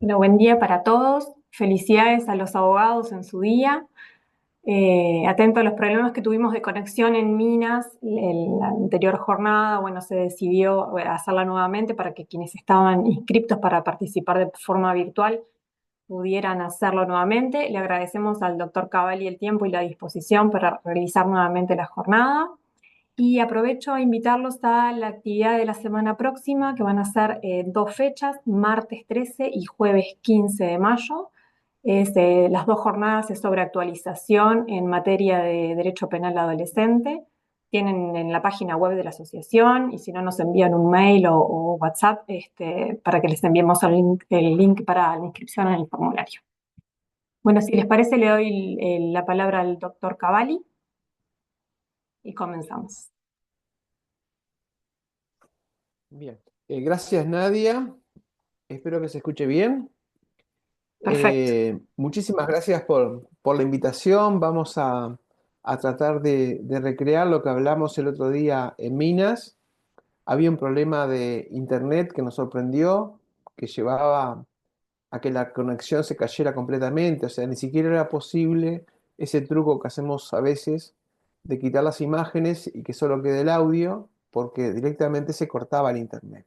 Bueno, buen día para todos. Felicidades a los abogados en su día. Atento a los problemas que tuvimos de conexión en Minas, la anterior jornada, bueno, se decidió hacerla nuevamente para que quienes estaban inscriptos para participar de forma virtual pudieran hacerlo nuevamente. Le agradecemos al doctor Cavalli el tiempo y la disposición para realizar nuevamente la jornada. Y aprovecho a invitarlos a la actividad de la semana próxima, que van a ser dos fechas, martes 13 y jueves 15 de mayo. Las dos jornadas es sobre actualización en materia de derecho penal adolescente. Tienen en la página web de la asociación y si no nos envían un mail o WhatsApp para que les enviemos el link para la inscripción en el formulario. Bueno, si les parece, le doy la palabra al doctor Cavalli y comenzamos. Bien, gracias Nadia, espero que se escuche bien. Perfecto. Muchísimas gracias por la invitación. Vamos a tratar de recrear lo que hablamos el otro día en Minas. Había un problema de internet que nos sorprendió, que llevaba a que la conexión se cayera completamente, o sea, ni siquiera era posible ese truco que hacemos a veces de quitar las imágenes y que solo quede el audio, porque directamente se cortaba el internet.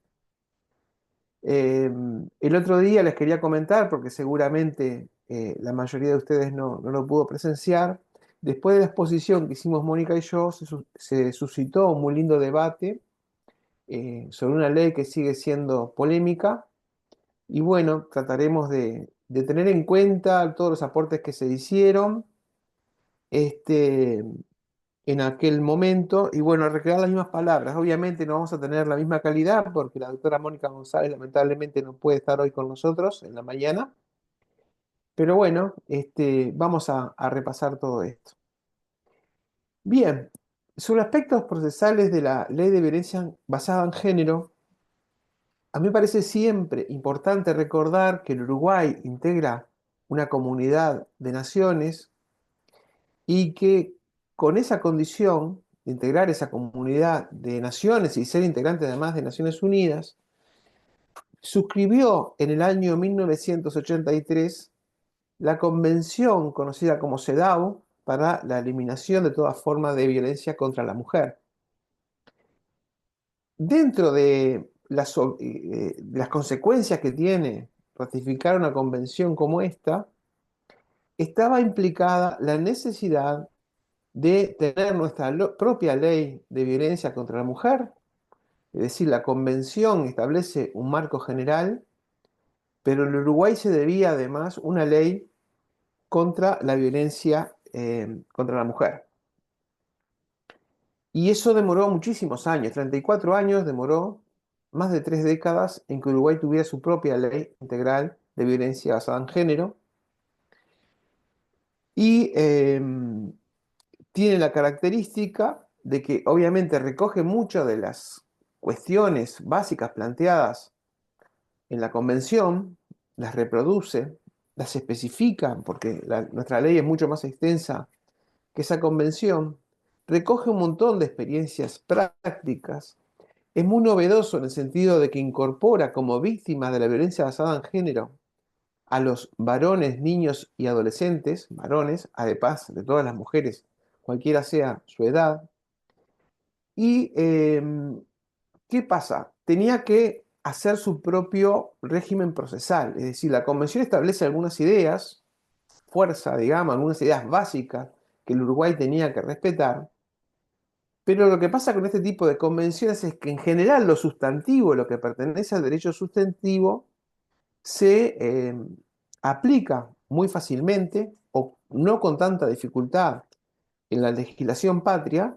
El otro día les quería comentar, porque seguramente la mayoría de ustedes no lo pudo presenciar, después de la exposición que hicimos Mónica y yo, se suscitó un muy lindo debate sobre una ley que sigue siendo polémica, y bueno, trataremos de tener en cuenta todos los aportes que se hicieron este, en aquel momento, y bueno, recrear las mismas palabras. Obviamente no vamos a tener la misma calidad porque la doctora Mónica González lamentablemente no puede estar hoy con nosotros en la mañana, pero bueno, vamos a repasar todo esto. Bien, sobre aspectos procesales de la ley de violencia basada en género, a mí me parece siempre importante recordar que el Uruguay integra una comunidad de naciones y que con esa condición de integrar esa comunidad de naciones y ser integrante además de Naciones Unidas, suscribió en el año 1983 la convención conocida como CEDAW para la eliminación de toda forma de violencia contra la mujer. Dentro de las consecuencias que tiene ratificar una convención como esta, estaba implicada la necesidad de tener nuestra propia ley de violencia contra la mujer. Es decir, la convención establece un marco general, pero en Uruguay se debía además una ley contra la violencia contra la mujer. Y eso demoró muchísimos años, 34 años demoró, más de 3 décadas en que Uruguay tuviera su propia ley integral de violencia basada en género. Y tiene la característica de que obviamente recoge muchas de las cuestiones básicas planteadas en la convención, las reproduce, las especifica, porque nuestra ley es mucho más extensa que esa convención, recoge un montón de experiencias prácticas, es muy novedoso en el sentido de que incorpora como víctimas de la violencia basada en género a los varones, niños y adolescentes, varones, además de todas las mujeres, cualquiera sea su edad. ¿Y qué pasa? Tenía que hacer su propio régimen procesal, es decir, la convención establece algunas ideas, fuerza, digamos, algunas ideas básicas que el Uruguay tenía que respetar, pero lo que pasa con este tipo de convenciones es que en general lo sustantivo, lo que pertenece al derecho sustantivo, se aplica muy fácilmente o no con tanta dificultad en la legislación patria.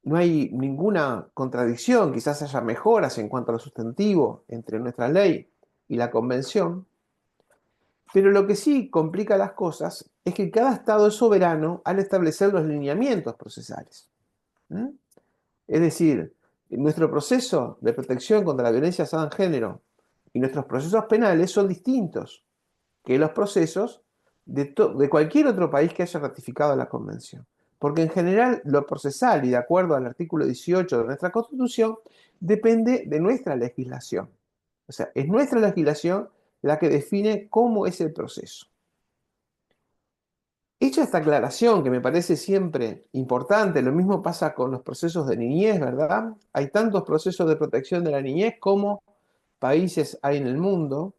No hay ninguna contradicción, quizás haya mejoras en cuanto a lo sustantivo entre nuestra ley y la convención, pero lo que sí complica las cosas es que cada Estado es soberano al establecer los lineamientos procesales. ¿Mm? Es decir, nuestro proceso de protección contra la violencia basada en género y nuestros procesos penales son distintos que los procesos de cualquier otro país que haya ratificado la convención. Porque en general lo procesal, y de acuerdo al artículo 18 de nuestra Constitución, depende de nuestra legislación. O sea, es nuestra legislación la que define cómo es el proceso. Hecha esta aclaración, que me parece siempre importante, lo mismo pasa con los procesos de niñez, ¿verdad? Hay tantos procesos de protección de la niñez como países hay en el mundo,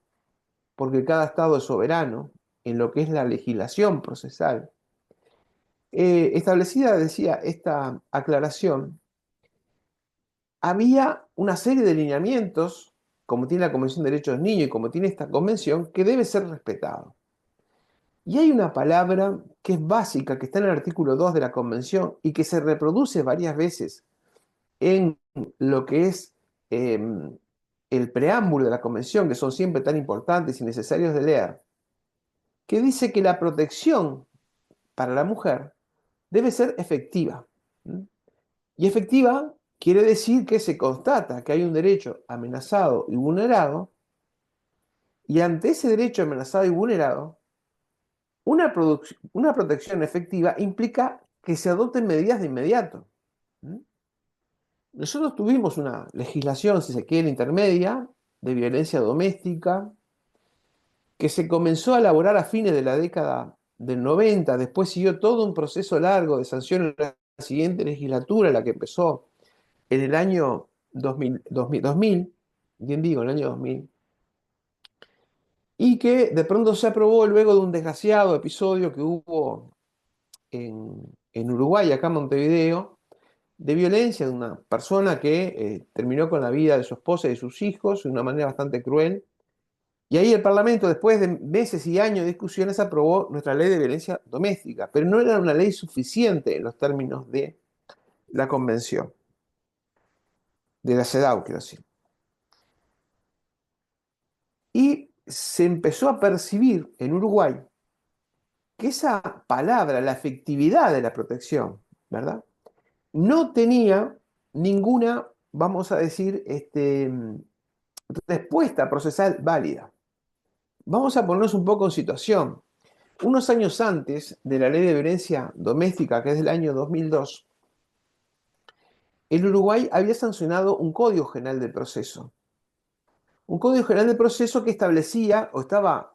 porque cada estado es soberano en lo que es la legislación procesal. Establecida, decía, esta aclaración, había una serie de lineamientos, como tiene la Convención de Derechos del Niño y como tiene esta convención, que debe ser respetado. Y hay una palabra que es básica, que está en el artículo 2 de la Convención y que se reproduce varias veces en lo que es eh, el preámbulo de la Convención, que son siempre tan importantes y necesarios de leer, que dice que la protección para la mujer debe ser efectiva. Y efectiva quiere decir que se constata que hay un derecho amenazado y vulnerado, y ante ese derecho amenazado y vulnerado, una protección efectiva implica que se adopten medidas de inmediato. Nosotros tuvimos una legislación, si se quiere, intermedia de violencia doméstica, que se comenzó a elaborar a fines de la década del 90, después siguió todo un proceso largo de sanción en la siguiente legislatura, la que empezó en el año 2000, bien digo, en el año 2000, y que de pronto se aprobó luego de un desgraciado episodio que hubo en Uruguay, acá en Montevideo, de violencia de una persona que terminó con la vida de su esposa y de sus hijos de una manera bastante cruel. Y ahí el Parlamento, después de meses y años de discusiones, aprobó nuestra ley de violencia doméstica, pero no era una ley suficiente en los términos de la Convención, de la CEDAW, quiero decir. Y se empezó a percibir en Uruguay que esa palabra, la efectividad de la protección, ¿verdad? No tenía ninguna, vamos a decir, respuesta procesal válida. Vamos a ponernos un poco en situación. Unos años antes de la ley de violencia doméstica, que es del año 2002, el Uruguay había sancionado un Código General del Proceso. Un Código General del Proceso que establecía, o estaba,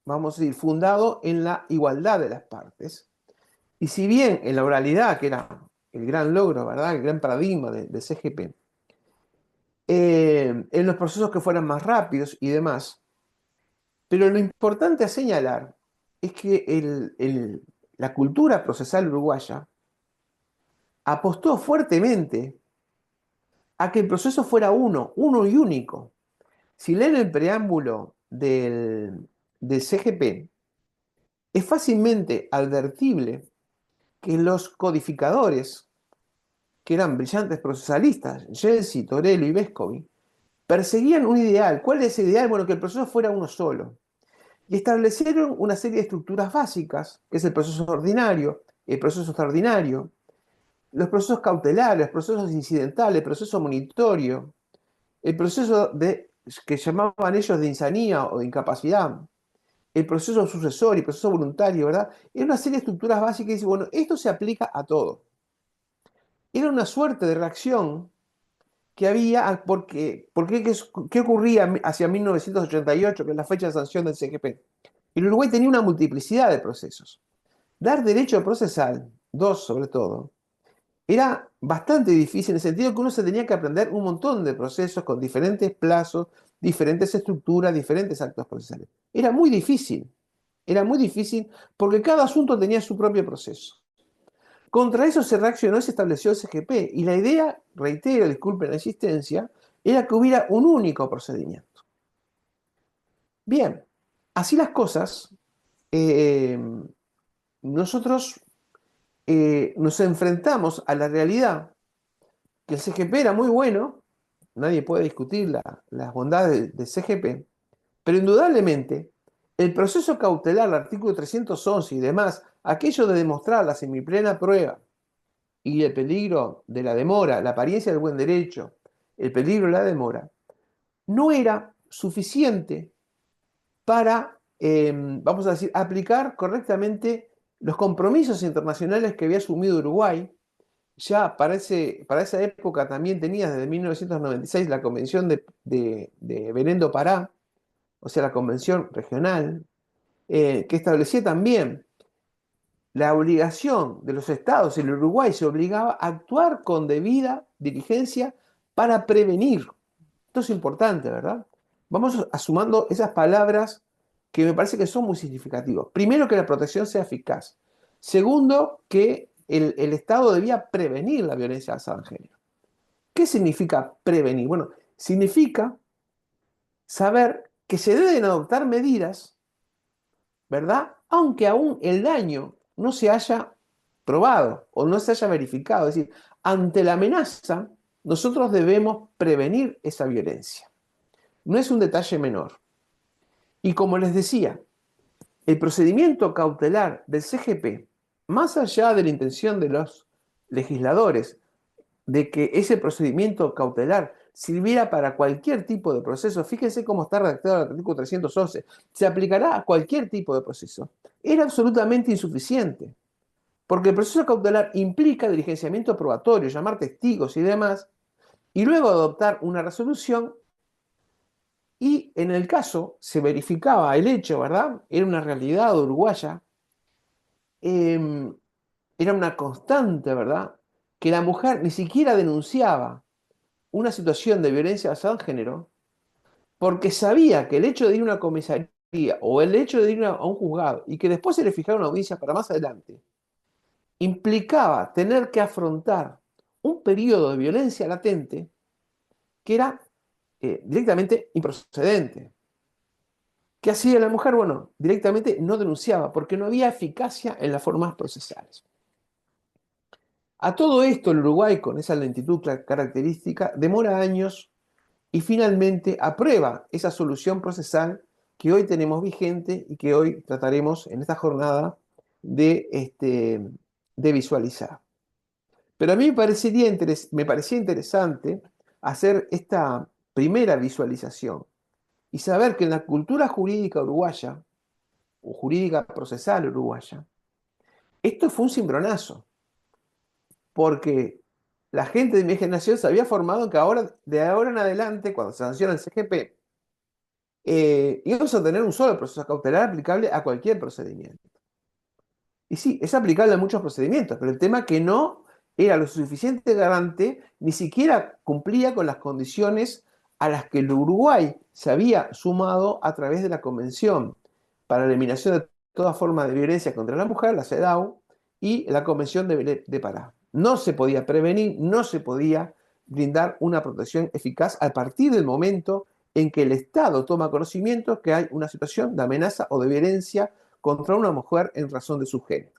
vamos a decir, fundado en la igualdad de las partes. Y si bien en la oralidad, que era el gran logro, ¿verdad? El gran paradigma del CGP, en los procesos que fueran más rápidos y demás, pero lo importante a señalar es que la cultura procesal uruguaya apostó fuertemente a que el proceso fuera uno y único. Si leen el preámbulo del CGP, es fácilmente advertible que los codificadores, que eran brillantes procesalistas, Gelsi, Torello y Vescovi, perseguían un ideal. ¿Cuál es el ideal? Bueno, que el proceso fuera uno solo. Y establecieron una serie de estructuras básicas, que es el proceso ordinario, el proceso extraordinario, los procesos cautelares, los procesos incidentales, el proceso monitorio, el proceso que llamaban ellos de insanía o de incapacidad, el proceso sucesorio, el proceso voluntario, ¿verdad? Era una serie de estructuras básicas y dice, bueno, esto se aplica a todo. Era una suerte de reacción que había, ¿qué ocurría hacia 1988, que es la fecha de sanción del CGP? El Uruguay tenía una multiplicidad de procesos. Dar derecho procesal, dos sobre todo, era bastante difícil en el sentido que uno se tenía que aprender un montón de procesos con diferentes plazos, diferentes estructuras, diferentes actos procesales. Era muy difícil porque cada asunto tenía su propio proceso. Contra eso se reaccionó y se estableció el CGP. Y la idea, reitero, disculpen la insistencia, era que hubiera un único procedimiento. Bien, así las cosas, nosotros nos enfrentamos a la realidad que el CGP era muy bueno, nadie puede discutir las bondades del CGP, pero indudablemente el proceso cautelar, el artículo 311 y demás, aquello de demostrar la semiplena prueba y el peligro de la demora, la apariencia del buen derecho, el peligro de la demora, no era suficiente para, vamos a decir, aplicar correctamente los compromisos internacionales que había asumido Uruguay. Ya para esa época también tenía desde 1996 la Convención de Belén do Pará, o sea, la Convención Regional, que establecía también la obligación de los estados. El Uruguay se obligaba a actuar con debida diligencia para prevenir. Esto es importante, ¿verdad? Vamos sumando esas palabras que me parece que son muy significativas. Primero, que la protección sea eficaz. Segundo, que el Estado debía prevenir la violencia basada en género. ¿Qué significa prevenir? Bueno, significa saber que se deben adoptar medidas, ¿verdad? Aunque aún el daño no se haya probado o no se haya verificado. Es decir, ante la amenaza, nosotros debemos prevenir esa violencia. No es un detalle menor. Y como les decía, el procedimiento cautelar del CGP, más allá de la intención de los legisladores de que ese procedimiento cautelar sirviera para cualquier tipo de proceso, fíjense cómo está redactado el artículo 311, se aplicará a cualquier tipo de proceso, era absolutamente insuficiente, porque el proceso cautelar implica diligenciamiento probatorio, llamar testigos y demás, y luego adoptar una resolución. Y en el caso se verificaba el hecho, ¿verdad? Era una realidad uruguaya, eh, era una constante, ¿verdad? Que la mujer ni siquiera denunciaba una situación de violencia basada en género porque sabía que el hecho de ir a una comisaría o el hecho de ir a un juzgado y que después se le fijara una audiencia para más adelante, implicaba tener que afrontar un periodo de violencia latente que era directamente improcedente. ¿Qué hacía la mujer? Bueno, directamente no denunciaba porque no había eficacia en las formas procesales. A todo esto, el Uruguay, con esa lentitud característica, demora años y finalmente aprueba esa solución procesal que hoy tenemos vigente y que hoy trataremos en esta jornada de visualizar. Pero a mí me parecía interesante hacer esta primera visualización y saber que en la cultura jurídica uruguaya, o jurídica procesal uruguaya, esto fue un cimbronazo, porque la gente de mi generación se había formado en que ahora, de ahora en adelante, cuando se sanciona el CGP, íbamos a tener un solo proceso cautelar aplicable a cualquier procedimiento. Y sí, es aplicable a muchos procedimientos, pero el tema que no era lo suficiente garante, ni siquiera cumplía con las condiciones a las que el Uruguay se había sumado a través de la Convención para la Eliminación de toda forma de violencia contra la mujer, la CEDAW, y la Convención de Pará. No se podía prevenir, no se podía brindar una protección eficaz a partir del momento en que el Estado toma conocimiento que hay una situación de amenaza o de violencia contra una mujer en razón de su género.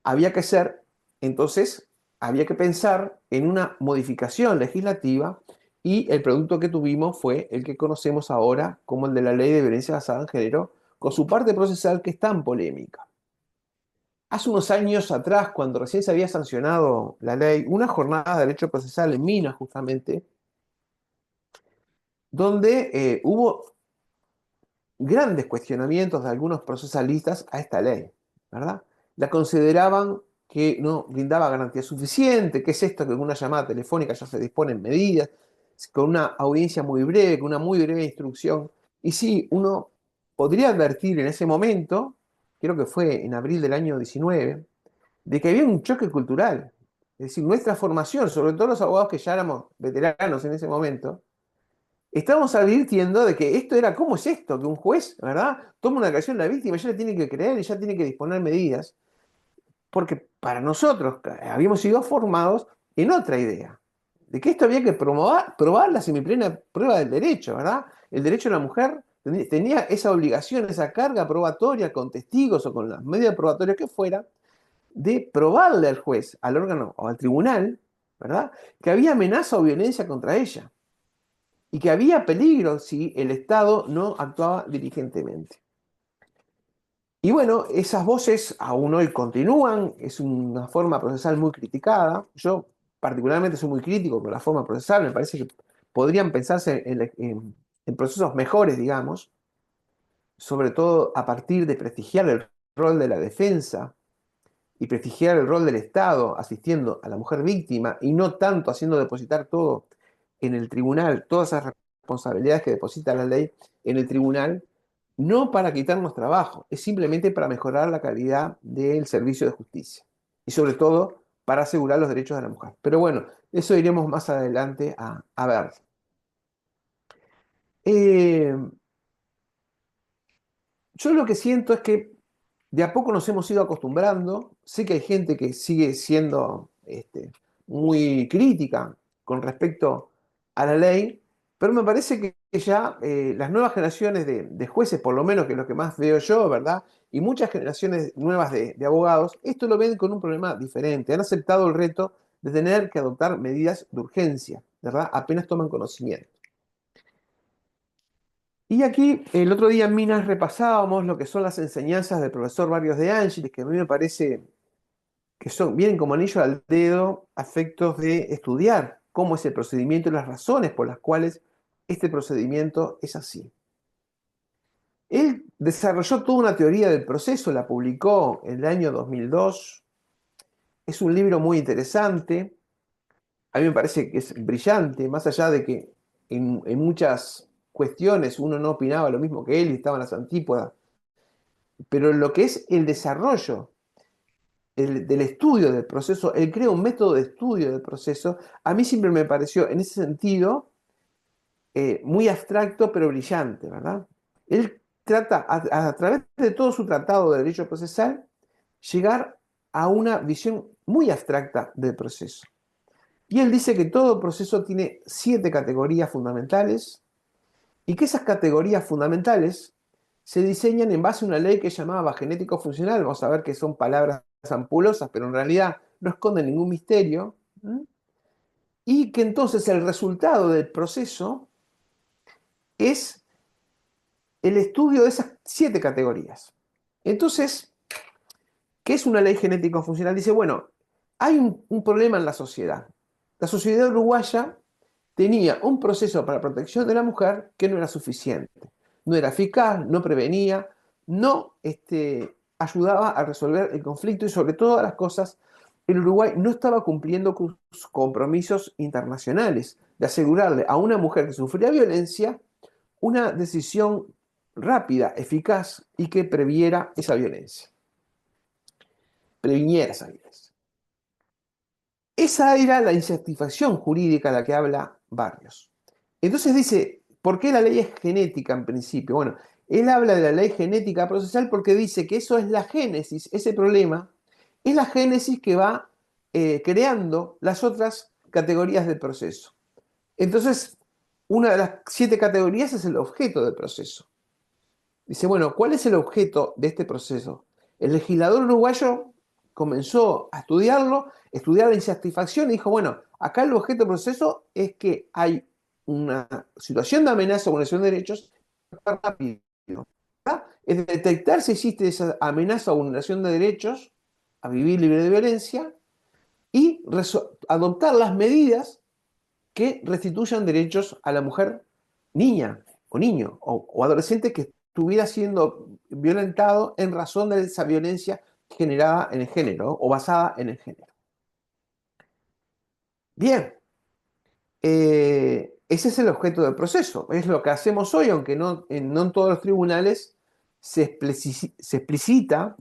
Había que ser, entonces, había que pensar en una modificación legislativa y el producto que tuvimos fue el que conocemos ahora como el de la Ley de Violencia Basada en Género, con su parte procesal que es tan polémica. Hace unos años atrás, cuando recién se había sancionado la ley, una jornada de derecho procesal en Minas, justamente, donde hubo grandes cuestionamientos de algunos procesalistas a esta ley, ¿verdad? La consideraban que no brindaba garantía suficiente, que es esto que con una llamada telefónica ya se disponen medidas, con una audiencia muy breve, con una muy breve instrucción. Y sí, uno podría advertir en ese momento, creo que fue en abril del año 19, de que había un choque cultural. Es decir, nuestra formación, sobre todo los abogados que ya éramos veteranos en ese momento, estábamos advirtiendo de que esto era, ¿cómo es esto? Que un juez, ¿verdad? Toma una declaración de la víctima y ya le tiene que creer y ya tiene que disponer medidas. Porque para nosotros habíamos sido formados en otra idea, de que esto había que probar la semiplena prueba del derecho, ¿verdad? El derecho de la mujer tenía esa obligación, esa carga probatoria con testigos o con las medidas probatorias que fuera, de probarle al juez, al órgano o al tribunal, ¿verdad? Que había amenaza o violencia contra ella y que había peligro si el Estado no actuaba diligentemente. Y bueno, esas voces aún hoy continúan, es una forma procesal muy criticada. Yo particularmente soy muy crítico con la forma procesal, me parece que podrían pensarse en procesos mejores, digamos, sobre todo a partir de prestigiar el rol de la defensa y prestigiar el rol del Estado asistiendo a la mujer víctima y no tanto haciendo depositar todo en el tribunal, todas esas responsabilidades que deposita la ley en el tribunal, no para quitarnos trabajo, es simplemente para mejorar la calidad del servicio de justicia y sobre todo para asegurar los derechos de la mujer. Pero bueno, eso iremos más adelante a ver. Eh, yo lo que siento es que de a poco nos hemos ido acostumbrando. Sé que hay gente que sigue siendo muy crítica con respecto a la ley, pero me parece que ya las nuevas generaciones de jueces, por lo menos que es lo que más veo yo, ¿verdad? Y muchas generaciones nuevas de abogados, esto lo ven con un problema diferente. Han aceptado el reto de tener que adoptar medidas de urgencia, ¿verdad? Apenas toman conocimiento. Y aquí, el otro día en Minas repasábamos lo que son las enseñanzas del profesor Barrios de Ángeles, que a mí me parece que vienen como anillo al dedo a efectos de estudiar cómo es el procedimiento y las razones por las cuales este procedimiento es así. Él desarrolló toda una teoría del proceso, la publicó en el año 2002. Es un libro muy interesante. A mí me parece que es brillante, más allá de que en muchas cuestiones uno no opinaba lo mismo que él y estaban las antípodas. Pero lo que es el desarrollo del estudio del proceso, él crea un método de estudio del proceso, a mí siempre me pareció en ese sentido muy abstracto pero brillante, ¿verdad? Él trata, a través de todo su tratado de derecho procesal, llegar a una visión muy abstracta del proceso. Y él dice que todo proceso tiene 7 categorías fundamentales y que esas categorías fundamentales se diseñan en base a una ley que llamaba genético funcional. Vamos a ver que son palabras ampulosas, pero en realidad no esconden ningún misterio. Y que entonces el resultado del proceso es el estudio de esas 7 categorías. Entonces, ¿qué es una ley genético funcional? Dice, bueno, hay un problema en la sociedad. La sociedad uruguaya tenía un proceso para protección de la mujer que no era suficiente. No era eficaz, no prevenía, no ayudaba a resolver el conflicto y sobre todas las cosas, el Uruguay no estaba cumpliendo con sus compromisos internacionales de asegurarle a una mujer que sufría violencia una decisión rápida, eficaz y que previniera esa violencia. Esa era la insatisfacción jurídica de la que habla Barrios. Entonces dice, ¿por qué la ley es genética en principio? Bueno, él habla de la ley genética procesal porque dice que eso es la génesis, ese problema es la génesis que va creando las otras categorías del proceso. Entonces, una de las 7 categorías es el objeto del proceso. Dice, bueno, ¿cuál es el objeto de este proceso? El legislador uruguayo comenzó a estudiarlo, estudiar la insatisfacción y dijo, bueno, acá el objeto del proceso es que hay una situación de amenaza o vulneración de derechos rápido. ¿Verdad? Es detectar si existe esa amenaza o vulneración de derechos a vivir libre de violencia y adoptar las medidas que restituyan derechos a la mujer niña o niño o adolescente que estuviera siendo violentado en razón de esa violencia generada en el género o basada en el género. Bien, ese es el objeto del proceso, es lo que hacemos hoy, aunque no en todos los tribunales se explicita,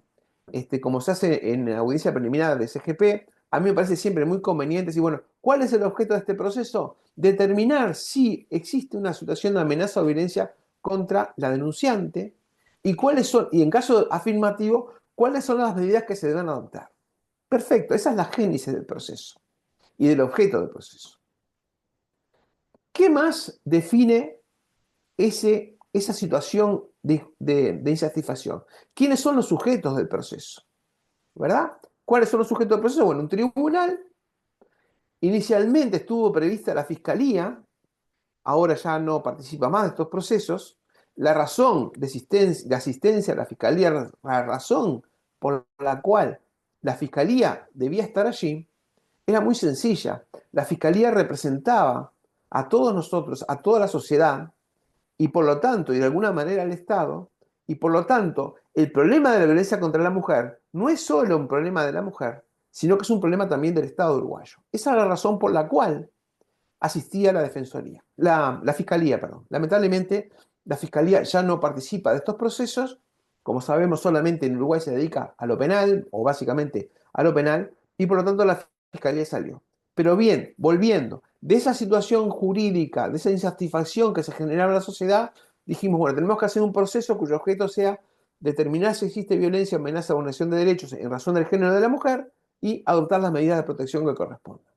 como se hace en la audiencia preliminar de CGP. A mí me parece siempre muy conveniente decir, bueno, ¿cuál es el objeto de este proceso? Determinar si existe una situación de amenaza o violencia contra la denunciante y cuáles son, y en caso afirmativo, cuáles son las medidas que se deben adoptar. Perfecto, esa es la génesis del proceso y del objeto del proceso. ¿Qué más define esa situación de insatisfacción? ¿Quiénes son los sujetos del proceso? ¿Verdad? ¿Cuáles son los sujetos del proceso? Bueno, un tribunal. Inicialmente estuvo prevista la fiscalía, ahora ya no participa más de estos procesos. La razón de asistencia a la fiscalía, la razón por la cual la fiscalía debía estar allí, era muy sencilla. La fiscalía representaba a todos nosotros, a toda la sociedad, y por lo tanto, y de alguna manera al Estado, y por lo tanto, el problema de la violencia contra la mujer no es solo un problema de la mujer, sino que es un problema también del Estado uruguayo. Esa es la razón por la cual asistía a la defensoría, la fiscalía, perdón. Lamentablemente, la fiscalía ya no participa de estos procesos. Como sabemos, solamente en Uruguay se dedica a lo penal, o básicamente a lo penal, y por lo tanto la fiscalía salió. Pero bien, volviendo, de esa situación jurídica, de esa insatisfacción que se generaba en la sociedad, dijimos, bueno, tenemos que hacer un proceso cuyo objeto sea determinar si existe violencia, amenaza o vulneración de derechos en razón del género de la mujer y adoptar las medidas de protección que correspondan.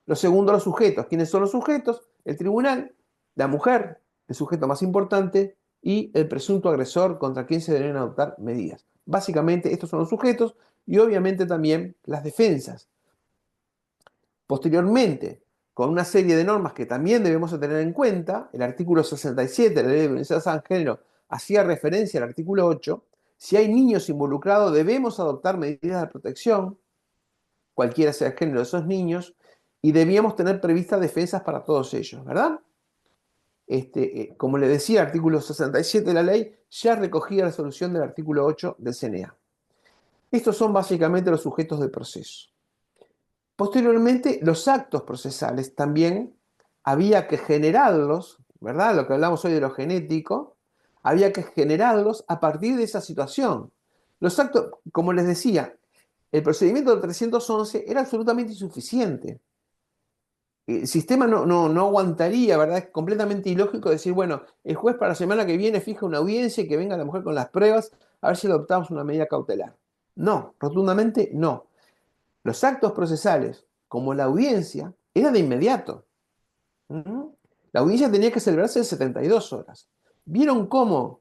Lo segundo, los sujetos. ¿Quiénes son los sujetos? El tribunal, la mujer, el sujeto más importante, y el presunto agresor contra quien se deben adoptar medidas. Básicamente, estos son los sujetos y obviamente también las defensas. Posteriormente, con una serie de normas que también debemos tener en cuenta, el artículo 67 de la Ley de Violencia de Género hacía referencia al artículo 8, si hay niños involucrados debemos adoptar medidas de protección, cualquiera sea el género de esos niños, y debíamos tener previstas defensas para todos ellos, ¿verdad? Como le decía, el artículo 67 de la ley ya recogía la solución del artículo 8 del CNA. Estos son básicamente los sujetos del proceso. Posteriormente, los actos procesales también había que generarlos, ¿verdad? Lo que hablamos hoy de lo genético, había que generarlos a partir de esa situación. Los actos, como les decía, el procedimiento del 311 era absolutamente insuficiente. El sistema no aguantaría, ¿verdad? Es completamente ilógico decir, bueno, el juez para la semana que viene fija una audiencia y que venga la mujer con las pruebas a ver si adoptamos una medida cautelar. No, rotundamente no. Los actos procesales, como la audiencia, era de inmediato. La audiencia tenía que celebrarse en 72 horas. ¿Vieron cómo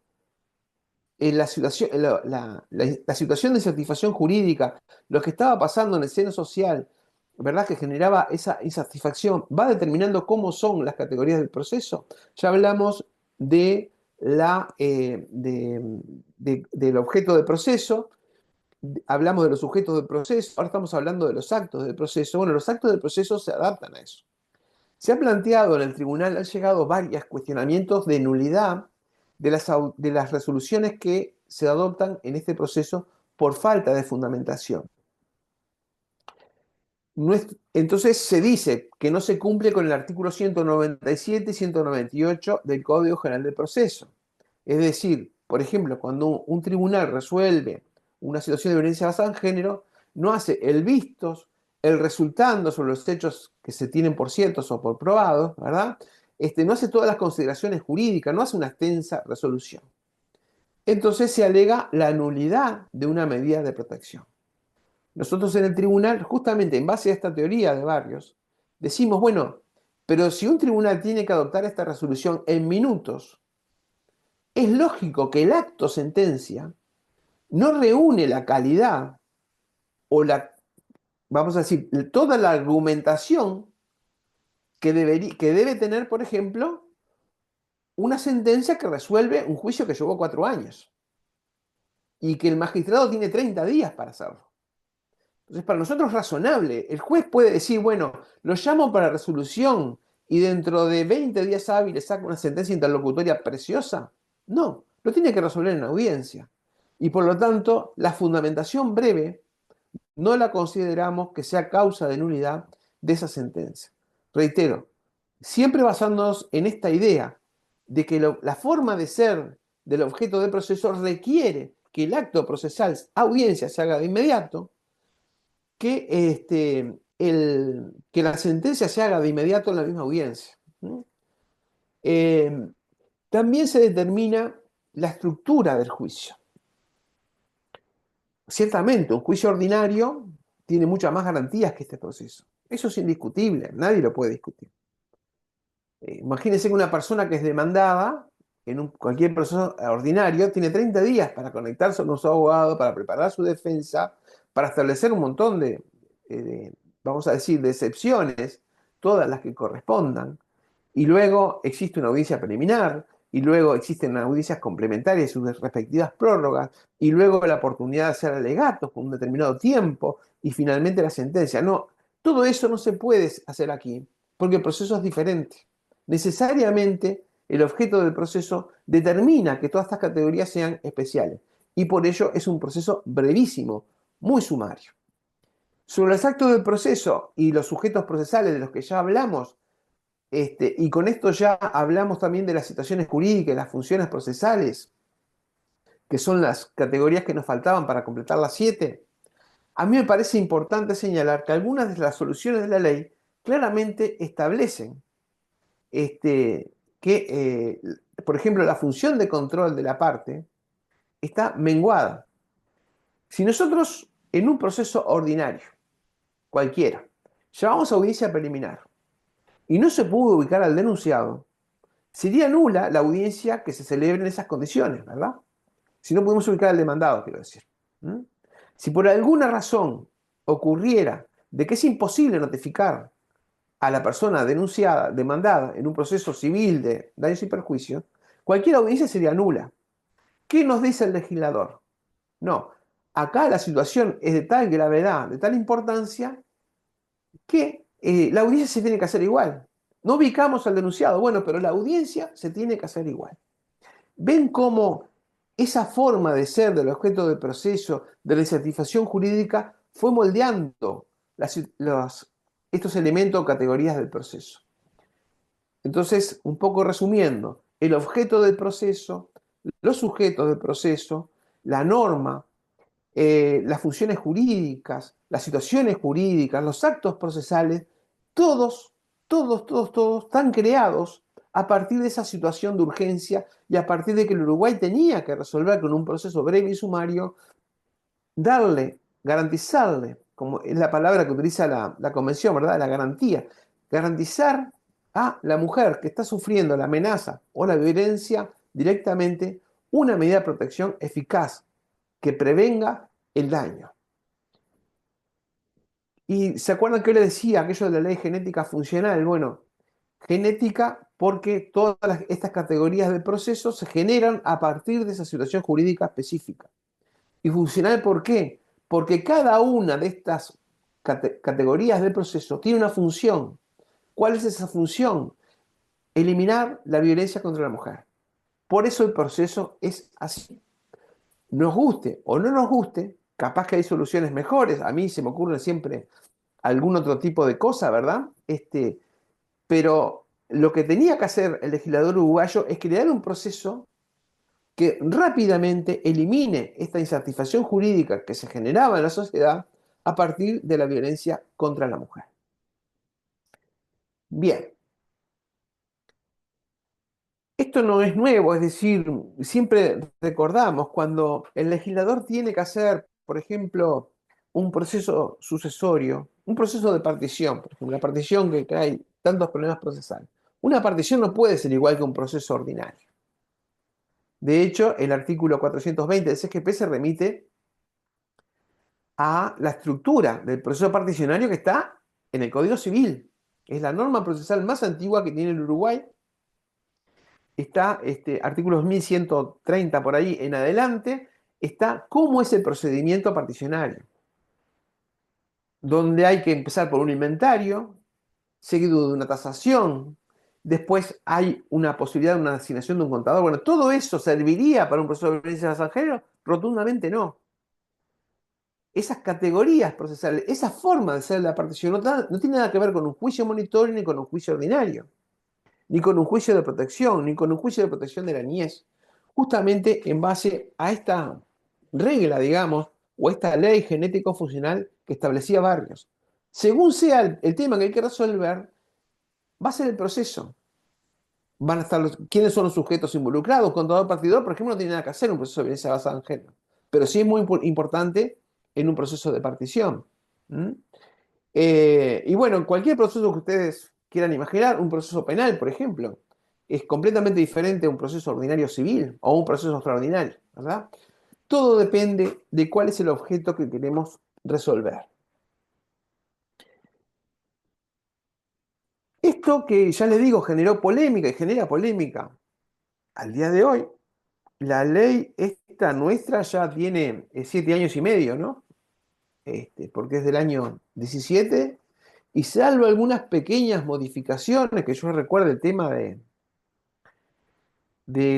la situación, la situación de insatisfacción jurídica, lo que estaba pasando en el seno social, ¿verdad? Que generaba esa insatisfacción, va determinando cómo son las categorías del proceso? Ya hablamos del objeto del proceso, hablamos de los sujetos del proceso, ahora estamos hablando de los actos del proceso. Bueno, los actos del proceso se adaptan a eso. Se ha planteado en el tribunal, han llegado varios cuestionamientos de nulidad de las resoluciones que se adoptan en este proceso por falta de fundamentación. Entonces se dice que no se cumple con el artículo 197 y 198 del Código General del Proceso. Es decir, por ejemplo, cuando un tribunal resuelve una situación de violencia basada en género, no hace el vistos, el resultando sobre los hechos que se tienen por ciertos o por probados, ¿verdad? No hace todas las consideraciones jurídicas, no hace una extensa resolución. Entonces se alega la nulidad de una medida de protección. Nosotros en el tribunal, justamente en base a esta teoría de Barrios, decimos, bueno, pero si un tribunal tiene que adoptar esta resolución en minutos, es lógico que el acto sentencia no reúne la calidad o vamos a decir, toda la argumentación que debe tener, por ejemplo, una sentencia que resuelve un juicio que llevó 4 años y que el magistrado tiene 30 días para hacerlo. Entonces, para nosotros es razonable. El juez puede decir, bueno, lo llamo para resolución y dentro de 20 días hábiles saca una sentencia interlocutoria preciosa. No, lo tiene que resolver en audiencia. Y por lo tanto, la fundamentación breve no la consideramos que sea causa de nulidad de esa sentencia. Reitero, siempre basándonos en esta idea de que la forma de ser del objeto del proceso requiere que el acto procesal, audiencia, se haga de inmediato, que la sentencia se haga de inmediato en la misma audiencia. También se determina la estructura del juicio. Ciertamente, un juicio ordinario tiene muchas más garantías que este proceso. Eso es indiscutible, nadie lo puede discutir. Imagínense que una persona que es demandada en cualquier proceso ordinario tiene 30 días para conectarse con su abogado, para preparar su defensa, para establecer un montón vamos a decir, de excepciones, todas las que correspondan. Y luego existe una audiencia preliminar, y luego existen audiencias complementarias y sus respectivas prórrogas, y luego la oportunidad de hacer alegatos con un determinado tiempo, y finalmente la sentencia. No, todo eso no se puede hacer aquí, porque el proceso es diferente. Necesariamente el objeto del proceso determina que todas estas categorías sean especiales, y por ello es un proceso brevísimo, muy sumario. Sobre los actos del proceso y los sujetos procesales de los que ya hablamos, Y con esto ya hablamos también de las situaciones jurídicas, las funciones procesales, que son las categorías que nos faltaban para completar las 7. A mí me parece importante señalar que algunas de las soluciones de la ley claramente establecen que, por ejemplo, la función de control de la parte está menguada. Si nosotros en un proceso ordinario, cualquiera, llevamos a audiencia preliminar y no se pudo ubicar al denunciado, sería nula la audiencia que se celebre en esas condiciones, ¿verdad? Si no pudimos ubicar al demandado, quiero decir. ¿Mm? Si por alguna razón ocurriera de que es imposible notificar a la persona denunciada, demandada en un proceso civil de daños y perjuicios, cualquier audiencia sería nula. ¿Qué nos dice el legislador? No, acá la situación es de tal gravedad, de tal importancia, que la audiencia se tiene que hacer igual. No ubicamos al denunciado, bueno, pero la audiencia se tiene que hacer igual. ¿Ven cómo esa forma de ser del objeto del proceso, de la insatisfacción jurídica, fue moldeando estos elementos o categorías del proceso? Entonces, un poco resumiendo, el objeto del proceso, los sujetos del proceso, la norma, las funciones jurídicas, las situaciones jurídicas, los actos procesales, todos, todos están creados a partir de esa situación de urgencia y a partir de que el Uruguay tenía que resolver con un proceso breve y sumario, darle, garantizarle, como es la palabra que utiliza la convención, ¿verdad? La garantía. Garantizar a la mujer que está sufriendo la amenaza o la violencia directamente una medida de protección eficaz que prevenga el daño. Y se acuerdan que yo les decía aquello de la ley genética funcional. Bueno, genética porque todas estas categorías de procesos se generan a partir de esa situación jurídica específica. ¿Y funcional por qué? Porque cada una de estas categorías del proceso tiene una función. ¿Cuál es esa función? Eliminar la violencia contra la mujer. Por eso el proceso es así. Nos guste o no nos guste, capaz que hay soluciones mejores. A mí se me ocurre siempre algún otro tipo de cosa, ¿verdad? Pero lo que tenía que hacer el legislador uruguayo es crear un proceso que rápidamente elimine esta insatisfacción jurídica que se generaba en la sociedad a partir de la violencia contra la mujer. Bien, esto no es nuevo, es decir, siempre recordamos cuando el legislador tiene que hacer, por ejemplo, un proceso sucesorio, un proceso de partición, por ejemplo, la partición que trae tantos problemas procesales. Una partición no puede ser igual que un proceso ordinario. De hecho, el artículo 420 del CGP se remite a la estructura del proceso particionario que está en el Código Civil. Es la norma procesal más antigua que tiene el Uruguay. Está artículos 1130 por ahí en adelante, está cómo es el procedimiento particionario, donde hay que empezar por un inventario, seguido de una tasación, después hay una posibilidad de una asignación de un contador. Bueno, ¿todo eso serviría para un proceso de violencia de extranjero? Rotundamente no. Esas categorías procesales, esa forma de ser la partición no tiene nada que ver con un juicio monitorio ni con un juicio ordinario, ni con un juicio de protección, ni con un juicio de protección de la niñez. Justamente en base a esta regla, digamos, o esta ley genético-funcional que establecía Barrios. Según sea el tema que hay que resolver, va a ser el proceso. Van a estar quiénes son los sujetos involucrados. Contador partidor, por ejemplo, no tiene nada que hacer en un proceso de violencia basada en género. Pero sí es muy importante en un proceso de partición. ¿Mm? Y bueno, en cualquier proceso que ustedes quieran imaginar, un proceso penal, por ejemplo, es completamente diferente a un proceso ordinario civil o un proceso extraordinario, ¿verdad? Todo depende de cuál es el objeto que queremos resolver. Esto que ya les digo generó polémica y genera polémica al día de hoy. La ley esta nuestra ya tiene 7 años y medio, ¿no? Porque es del año 17 y salvo algunas pequeñas modificaciones, que yo recuerdo el tema de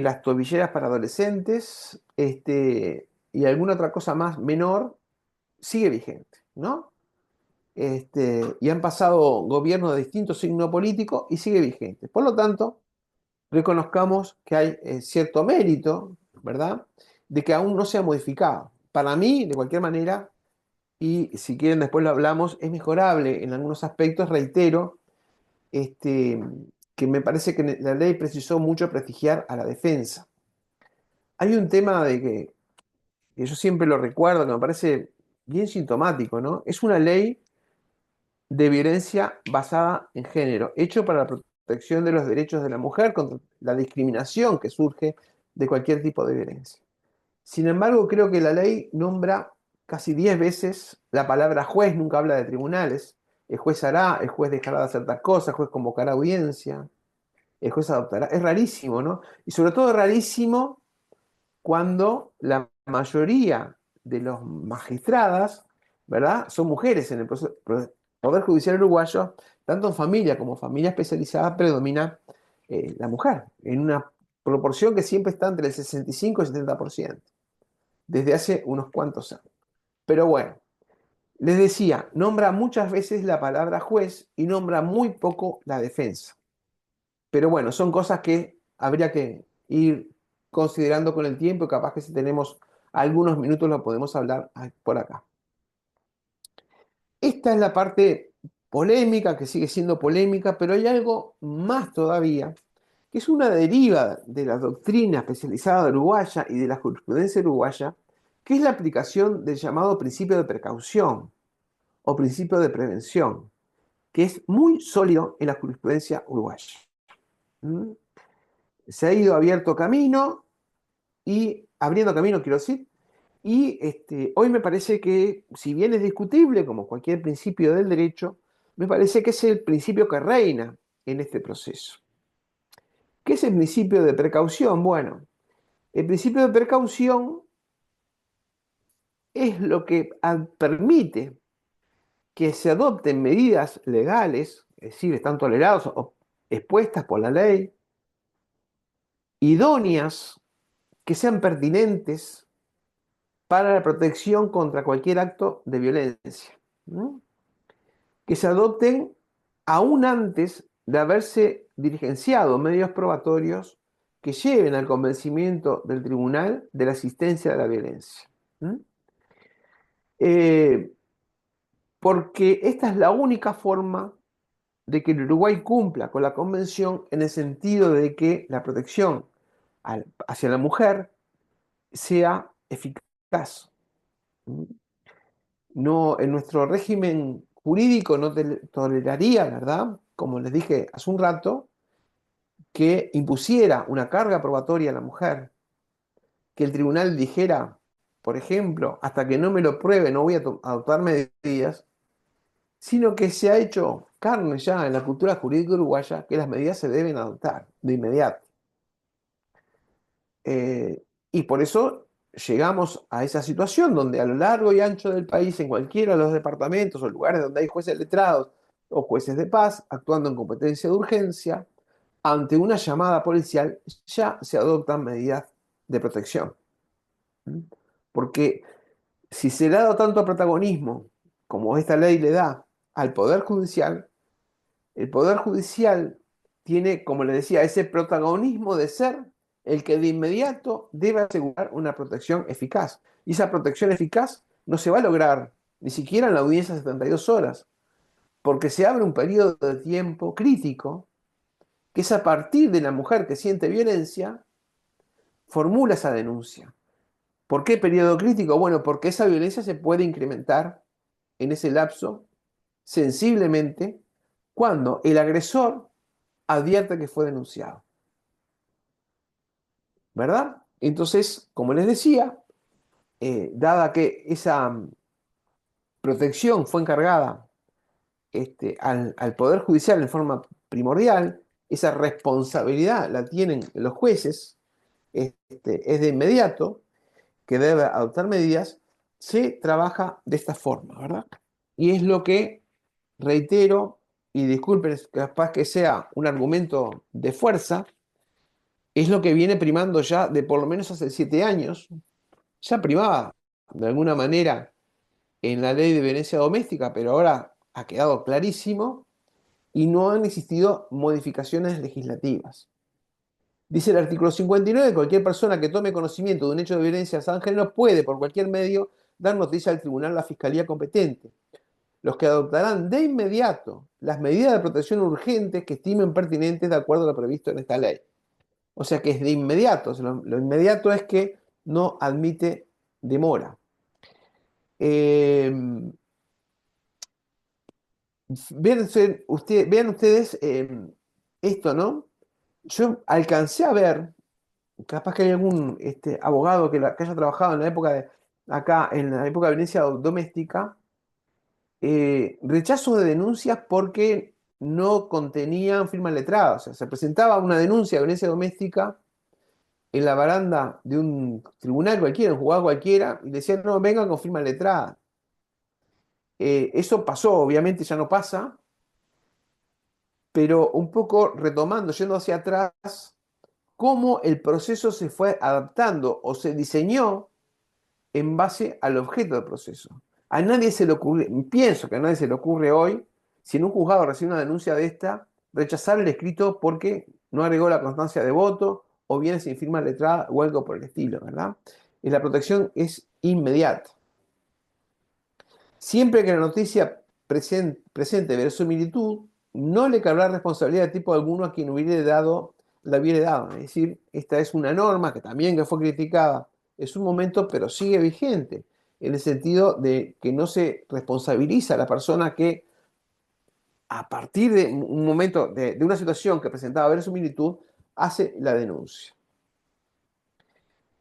las tobilleras para adolescentes, y alguna otra cosa más menor, sigue vigente, ¿no? y han pasado gobiernos de distintos signos políticos y sigue vigente. Por lo tanto, reconozcamos que hay cierto mérito, ¿verdad?, de que aún no se ha modificado. Para mí, de cualquier manera, y si quieren después lo hablamos, es mejorable en algunos aspectos, reitero, que me parece que la ley precisó mucho prestigiar a la defensa. Hay un tema de que yo siempre lo recuerdo, que me parece bien sintomático, ¿no? Es una ley de violencia basada en género, hecho para la protección de los derechos de la mujer contra la discriminación que surge de cualquier tipo de violencia. Sin embargo, creo que la ley nombra casi 10 veces la palabra juez, nunca habla de tribunales. El juez hará, el juez dejará de hacer tal cosa, el juez convocará audiencia, el juez adoptará. Es rarísimo, ¿no? Y sobre todo es rarísimo cuando la mayoría de los magistradas, ¿verdad?, son mujeres en el Poder Judicial uruguayo, tanto en familia como familia especializada, predomina la mujer, en una proporción que siempre está entre el 65 y el 70%, desde hace unos cuantos años. Pero bueno, les decía, nombra muchas veces la palabra juez y nombra muy poco la defensa. Pero bueno, son cosas que habría que ir considerando con el tiempo y capaz que si tenemos algunos minutos lo podemos hablar por acá. Esta es la parte polémica, que sigue siendo polémica, pero hay algo más todavía, que es una deriva de la doctrina especializada uruguaya y de la jurisprudencia uruguaya, que es la aplicación del llamado principio de precaución o principio de prevención, que es muy sólido en la jurisprudencia uruguaya. ¿Mm? Se ha ido abierto camino y abriendo camino, quiero decir, y hoy me parece que, si bien es discutible, como cualquier principio del derecho, me parece que es el principio que reina en este proceso. ¿Qué es el principio de precaución? Bueno, el principio de precaución es lo que permite que se adopten medidas legales, es decir, están toleradas o expuestas por la ley, idóneas, que sean pertinentes para la protección contra cualquier acto de violencia, ¿no?, que se adopten aún antes de haberse diligenciado medios probatorios que lleven al convencimiento del tribunal de la existencia de la violencia. ¿Mm? Porque esta es la única forma de que el Uruguay cumpla con la convención, en el sentido de que la protección hacia la mujer sea eficaz. ¿Mm? No, en nuestro régimen jurídico no toleraría, ¿verdad?, como les dije hace un rato, que impusiera una carga probatoria a la mujer, que el tribunal dijera, por ejemplo, hasta que no me lo pruebe no voy a adoptar medidas, sino que se ha hecho carne ya en la cultura jurídica uruguaya que las medidas se deben adoptar de inmediato. Y por eso llegamos a esa situación donde a lo largo y ancho del país, en cualquiera de los departamentos o lugares donde hay jueces letrados o jueces de paz actuando en competencia de urgencia, ante una llamada policial ya se adoptan medidas de protección. ¿Mm? Porque si se le ha dado tanto protagonismo como esta ley le da al Poder Judicial, el Poder Judicial tiene, como les decía, ese protagonismo de ser el que de inmediato debe asegurar una protección eficaz. Y esa protección eficaz no se va a lograr ni siquiera en la audiencia de 72 horas, porque se abre un periodo de tiempo crítico, que es a partir de la mujer que siente violencia, formula esa denuncia. ¿Por qué periodo crítico? Bueno, porque esa violencia se puede incrementar en ese lapso sensiblemente cuando el agresor advierte que fue denunciado. ¿Verdad? Entonces, como les decía, dada que esa protección fue encargada al Poder Judicial en forma primordial, esa responsabilidad la tienen los jueces, es de inmediato que debe adoptar medidas, se trabaja de esta forma, ¿verdad? Y es lo que, reitero, y disculpen capaz que sea un argumento de fuerza, es lo que viene primando ya de por lo menos hace 7 años, ya primaba de alguna manera en la ley de violencia doméstica, pero ahora ha quedado clarísimo y no han existido modificaciones legislativas. Dice el artículo 59, cualquier persona que tome conocimiento de un hecho de violencia basada en género puede, por cualquier medio, dar noticia al tribunal o a la fiscalía competente, los que adoptarán de inmediato las medidas de protección urgentes que estimen pertinentes de acuerdo a lo previsto en esta ley. O sea que es de inmediato. O sea, lo inmediato es que no admite demora. Eh, vean ustedes esto, ¿no? Yo alcancé a ver, capaz que hay algún abogado que haya trabajado en la época acá, en la época de violencia doméstica, rechazo de denuncias porque no contenían firma letrada. O sea, se presentaba una denuncia de violencia doméstica en la baranda de un tribunal cualquiera, un juzgado cualquiera, y decían, no, vengan con firma letrada. Eso pasó, obviamente ya no pasa, pero un poco retomando, yendo hacia atrás, cómo el proceso se fue adaptando o se diseñó en base al objeto del proceso. A nadie se le ocurre, pienso que a nadie se le ocurre hoy, si en un juzgado recibe una denuncia de esta, rechazar el escrito porque no agregó la constancia de voto o viene sin firma letrada o algo por el estilo, ¿verdad? Y la protección es inmediata. Siempre que la noticia presente verosimilitud, no le cabrá responsabilidad de tipo alguno a quien la hubiera dado. Es decir, esta es una norma que también que fue criticada en su momento, pero sigue vigente, en el sentido de que no se responsabiliza a la persona que a partir de un momento, de una situación que presentaba verosimilitud, hace la denuncia.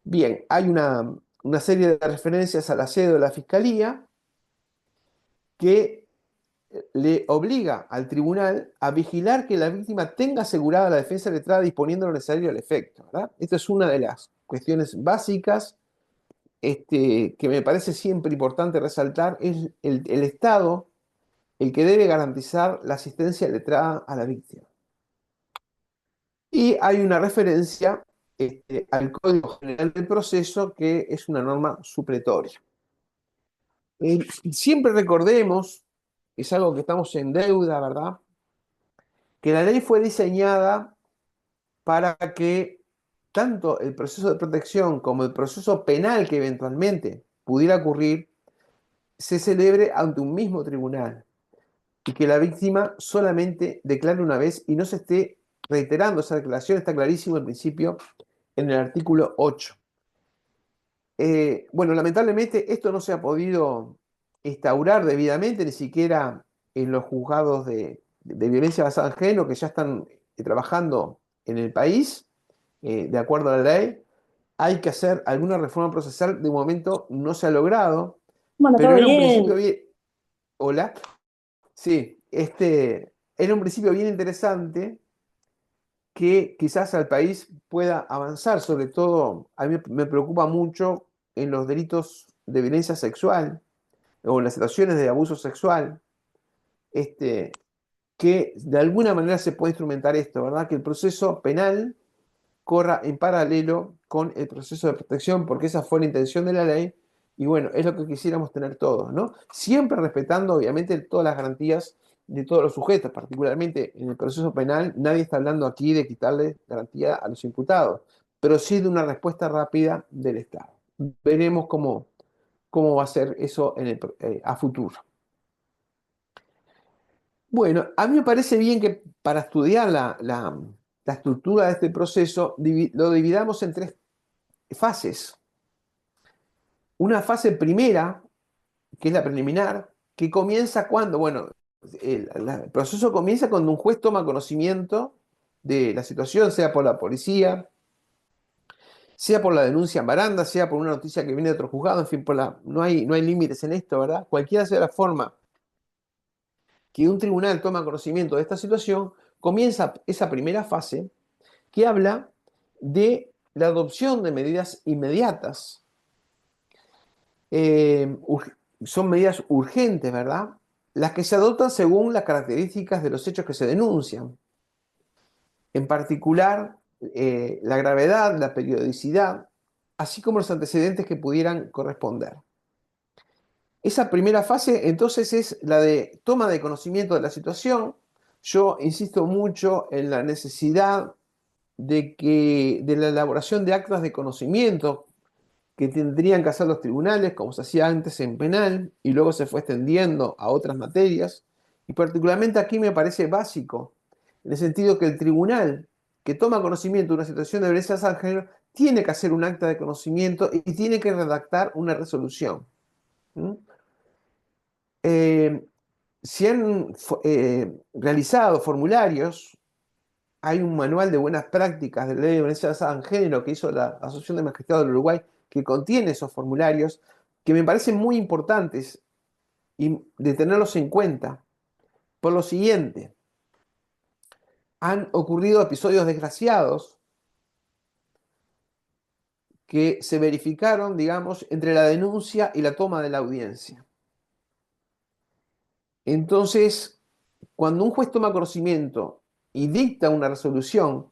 Bien, hay una serie de referencias a la sede de la Fiscalía que le obliga al tribunal a vigilar que la víctima tenga asegurada la defensa letrada disponiendo lo necesario al efecto, ¿verdad? Esta es una de las cuestiones básicas que me parece siempre importante resaltar, es el Estado el que debe garantizar la asistencia letrada a la víctima. Y hay una referencia al Código General del Proceso, que es una norma supletoria. Siempre recordemos, es algo que estamos en deuda, ¿verdad? Que la ley fue diseñada para que tanto el proceso de protección como el proceso penal que eventualmente pudiera ocurrir se celebre ante un mismo tribunal y que la víctima solamente declare una vez y no se esté reiterando esa declaración. Está clarísimo el principio en el artículo 8. Bueno, lamentablemente esto no se ha podido instaurar debidamente, ni siquiera en los juzgados de violencia basada en género que ya están trabajando en el país, de acuerdo a la ley. Hay que hacer alguna reforma procesal, de momento no se ha logrado, Bueno, pero todo era un principio bien. bien... Hola, sí, era un principio bien interesante que quizás al país pueda avanzar. Sobre todo, a mí me preocupa mucho en los delitos de violencia sexual o en las situaciones de abuso sexual, que de alguna manera se puede instrumentar esto, ¿verdad? Que el proceso penal corra en paralelo con el proceso de protección, porque esa fue la intención de la ley, y bueno, es lo que quisiéramos tener todos, ¿no? Siempre respetando, obviamente, todas las garantías de todos los sujetos, particularmente en el proceso penal, nadie está hablando aquí de quitarle garantía a los imputados, pero sí de una respuesta rápida del Estado. Veremos cómo va a ser eso a futuro. Bueno, a mí me parece bien que para estudiar la estructura de este proceso lo dividamos en tres fases. Una fase primera, que es la preliminar, que comienza cuando, bueno, el proceso comienza cuando un juez toma conocimiento de la situación, sea por la policía, sea por la denuncia en baranda, sea por una noticia que viene de otro juzgado, en fin, no hay límites en esto, ¿verdad? Cualquiera sea la forma que un tribunal toma conocimiento de esta situación, comienza esa primera fase que habla de la adopción de medidas inmediatas. Eh, Son medidas urgentes, ¿verdad? Las que se adoptan según las características de los hechos que se denuncian. En particular, la gravedad, la periodicidad, así como los antecedentes que pudieran corresponder. Esa primera fase entonces es la de toma de conocimiento de la situación. Yo insisto mucho en la necesidad de la elaboración de actas de conocimiento que tendrían que hacer los tribunales, como se hacía antes en penal, y luego se fue extendiendo a otras materias. Y particularmente aquí me parece básico, en el sentido que el tribunal que toma conocimiento de una situación de violencia de género tiene que hacer un acta de conocimiento y tiene que redactar una resolución. ¿Mm? Eh, Se han realizado formularios. Hay un manual de buenas prácticas de ley de violencia basada en género que hizo la Asociación de Magistrados del Uruguay, que contiene esos formularios, que me parecen muy importantes y de tenerlos en cuenta. Por lo siguiente, han ocurrido episodios desgraciados que se verificaron, digamos, entre la denuncia y la toma de la audiencia. Entonces, cuando un juez toma conocimiento y dicta una resolución,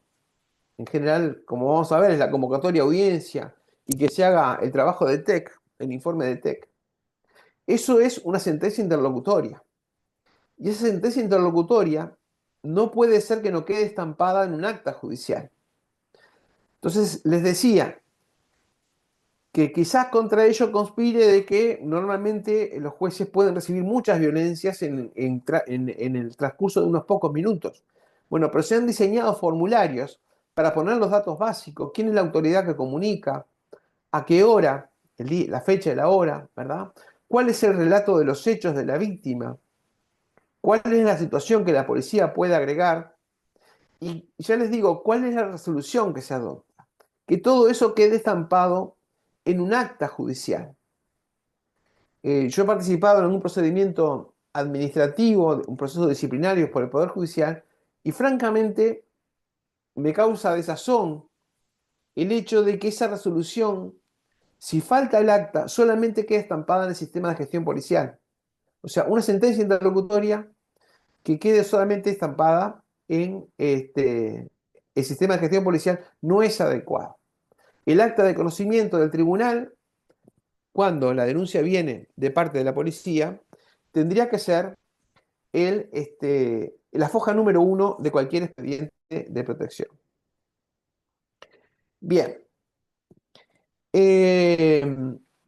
en general, como vamos a ver, es la convocatoria a audiencia y que se haga el trabajo de TEC, el informe de TEC, eso es una sentencia interlocutoria. Y esa sentencia interlocutoria no puede ser que no quede estampada en un acta judicial. Entonces, les decía que quizás contra ello conspire de que normalmente los jueces pueden recibir muchas violencias en el transcurso de unos pocos minutos. Bueno, pero se han diseñado formularios para poner los datos básicos, quién es la autoridad que comunica, a qué hora, la fecha de la hora, ¿verdad? ¿Cuál es el relato de los hechos de la víctima? ¿Cuál es la situación que la policía puede agregar? Y ya les digo, ¿cuál es la resolución que se adopta? Que todo eso quede estampado en un acta judicial. Yo he participado en un procedimiento administrativo, un proceso disciplinario por el Poder Judicial, y francamente me causa desazón el hecho de que esa resolución, si falta el acta, solamente queda estampada en el sistema de gestión policial. O sea, una sentencia interlocutoria que quede solamente estampada en el sistema de gestión policial no es adecuado. El acta de conocimiento del tribunal, cuando la denuncia viene de parte de la policía, tendría que ser la foja número 1 de cualquier expediente de protección. Bien, eh,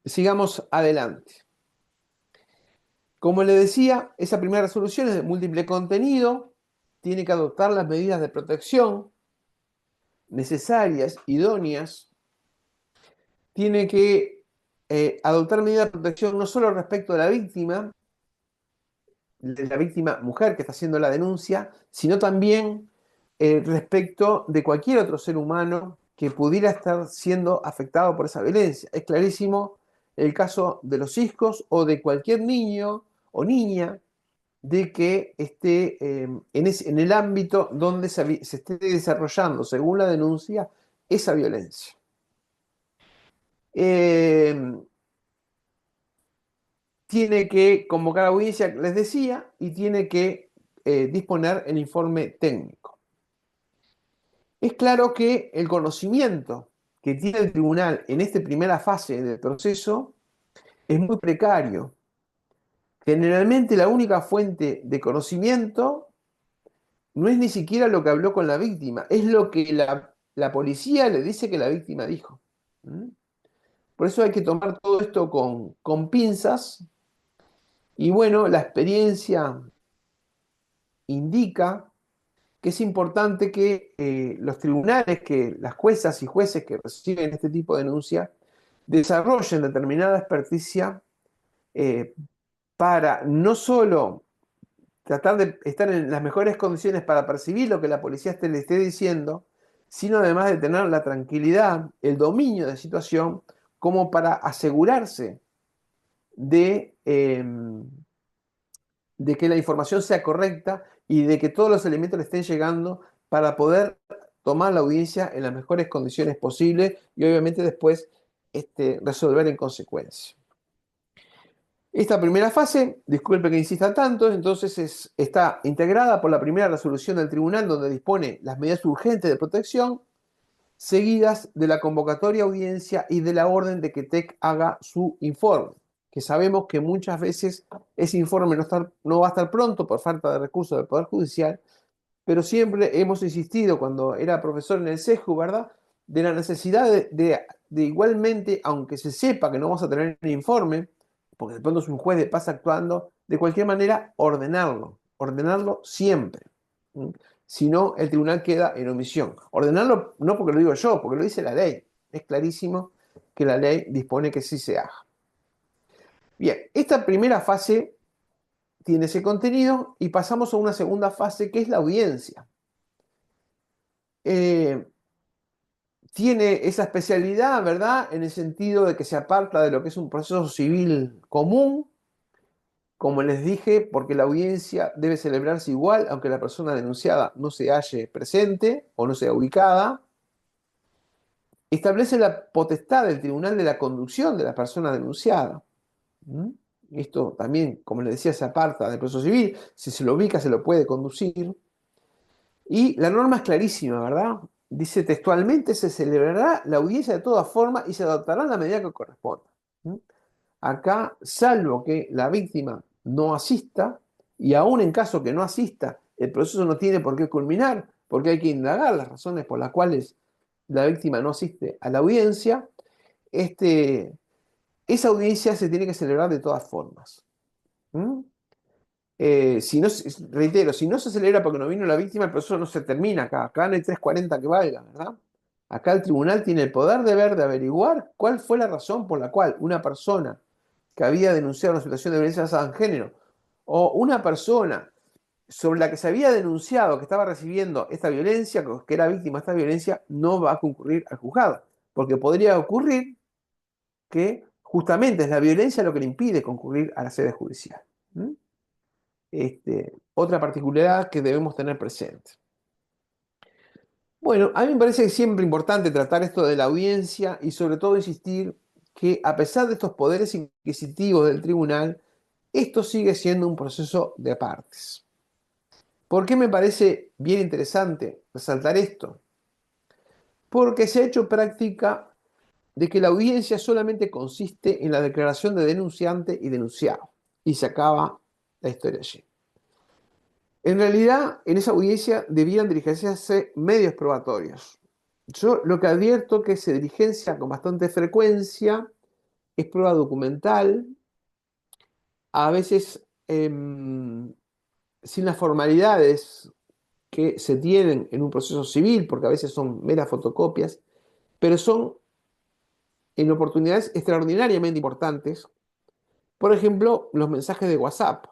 sigamos adelante. Como le decía, esa primera resolución es de múltiple contenido, tiene que adoptar las medidas de protección necesarias, idóneas, tiene que adoptar medidas de protección no solo respecto de la víctima mujer que está haciendo la denuncia, sino también respecto de cualquier otro ser humano que pudiera estar siendo afectado por esa violencia. Es clarísimo el caso de los hijos o de cualquier niño o niña de que esté en el ámbito donde se esté desarrollando, según la denuncia, esa violencia. Tiene que convocar audiencia, les decía, y tiene que disponer el informe técnico. Es claro que el conocimiento que tiene el tribunal en esta primera fase del proceso es muy precario. Generalmente la única fuente de conocimiento no es ni siquiera lo que habló con la víctima, es lo que la policía le dice que la víctima dijo. ¿Mm? Por eso hay que tomar todo esto con pinzas. Y bueno, la experiencia indica que es importante que los tribunales, que las juezas y jueces que reciben este tipo de denuncia, desarrollen determinada experticia eh, para no solo tratar de estar en las mejores condiciones para percibir lo que la policía le esté diciendo, sino además de tener la tranquilidad, el dominio de la situación, como para asegurarse de, de que la información sea correcta y de que todos los elementos le estén llegando para poder tomar la audiencia en las mejores condiciones posibles y obviamente después resolver en consecuencia. Esta primera fase, disculpe que insista tanto, entonces está integrada por la primera resolución del tribunal donde dispone las medidas urgentes de protección, seguidas de la convocatoria a audiencia y de la orden de que TEC haga su informe. que sabemos que muchas veces ese informe no va a estar pronto por falta de recursos del Poder Judicial, pero siempre hemos insistido cuando era profesor en el CEJU, ¿verdad?, de la necesidad de igualmente, aunque se sepa que no vamos a tener el informe, porque de pronto es un juez de paz actuando, de cualquier manera ordenarlo siempre. ¿Mm? Si no, el tribunal queda en omisión. Ordenarlo no porque lo digo yo, porque lo dice la ley. Es clarísimo que la ley dispone que sí se haga. Bien, esta primera fase tiene ese contenido y pasamos a una segunda fase que es la audiencia. Tiene esa especialidad, ¿verdad?, en el sentido de que se aparta de lo que es un proceso civil común, como les dije, porque la audiencia debe celebrarse igual, aunque la persona denunciada no se halle presente o no sea ubicada. Establece la potestad del tribunal de la conducción de la persona denunciada. ¿Mm? Esto también, como les decía, se aparta del proceso civil. Si se lo ubica, se lo puede conducir. Y la norma es clarísima, ¿verdad? Dice textualmente: se celebrará la audiencia de todas formas y se adoptará la medida que corresponda. ¿Mm? Acá, salvo que la víctima no asista, y aún en caso que no asista, el proceso no tiene por qué culminar, porque hay que indagar las razones por las cuales la víctima no asiste a la audiencia, esa audiencia se tiene que celebrar de todas formas. ¿Mm? Si no, reitero, si no se celebra porque no vino la víctima, el proceso no se termina acá. Acá no hay 340 que valga, ¿verdad? Acá el tribunal tiene el poder de averiguar cuál fue la razón por la cual una persona que había denunciado una situación de violencia basada en género, o una persona sobre la que se había denunciado que estaba recibiendo esta violencia, que era víctima de esta violencia, no va a concurrir al juzgado. Porque podría ocurrir que justamente es la violencia lo que le impide concurrir a la sede judicial. ¿Mm? Otra particularidad que debemos tener presente. Bueno, a mí me parece siempre importante tratar esto de la audiencia y sobre todo insistir que a pesar de estos poderes inquisitivos del tribunal, esto sigue siendo un proceso de partes. ¿Por qué me parece bien interesante resaltar esto? Porque se ha hecho práctica de que la audiencia solamente consiste en la declaración de denunciante y denunciado, y se acaba la historia allí. En realidad, en esa audiencia debían diligenciarse medios probatorios. Yo lo que advierto que se diligencia con bastante frecuencia es prueba documental, a veces sin las formalidades que se tienen en un proceso civil, porque a veces son meras fotocopias, pero son en oportunidades extraordinariamente importantes. Por ejemplo, los mensajes de WhatsApp,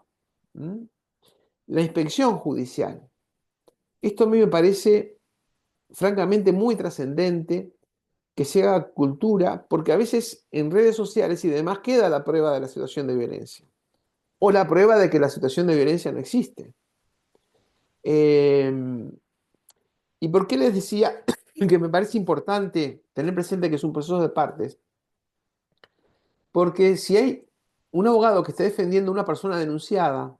la inspección judicial. Esto a mí me parece francamente muy trascendente que se haga cultura, porque a veces en redes sociales y demás queda la prueba de la situación de violencia, o la prueba de que la situación de violencia no existe. ¿Y por qué les decía que me parece importante tener presente que es un proceso de partes? Porque si hay un abogado que esté defendiendo a una persona denunciada,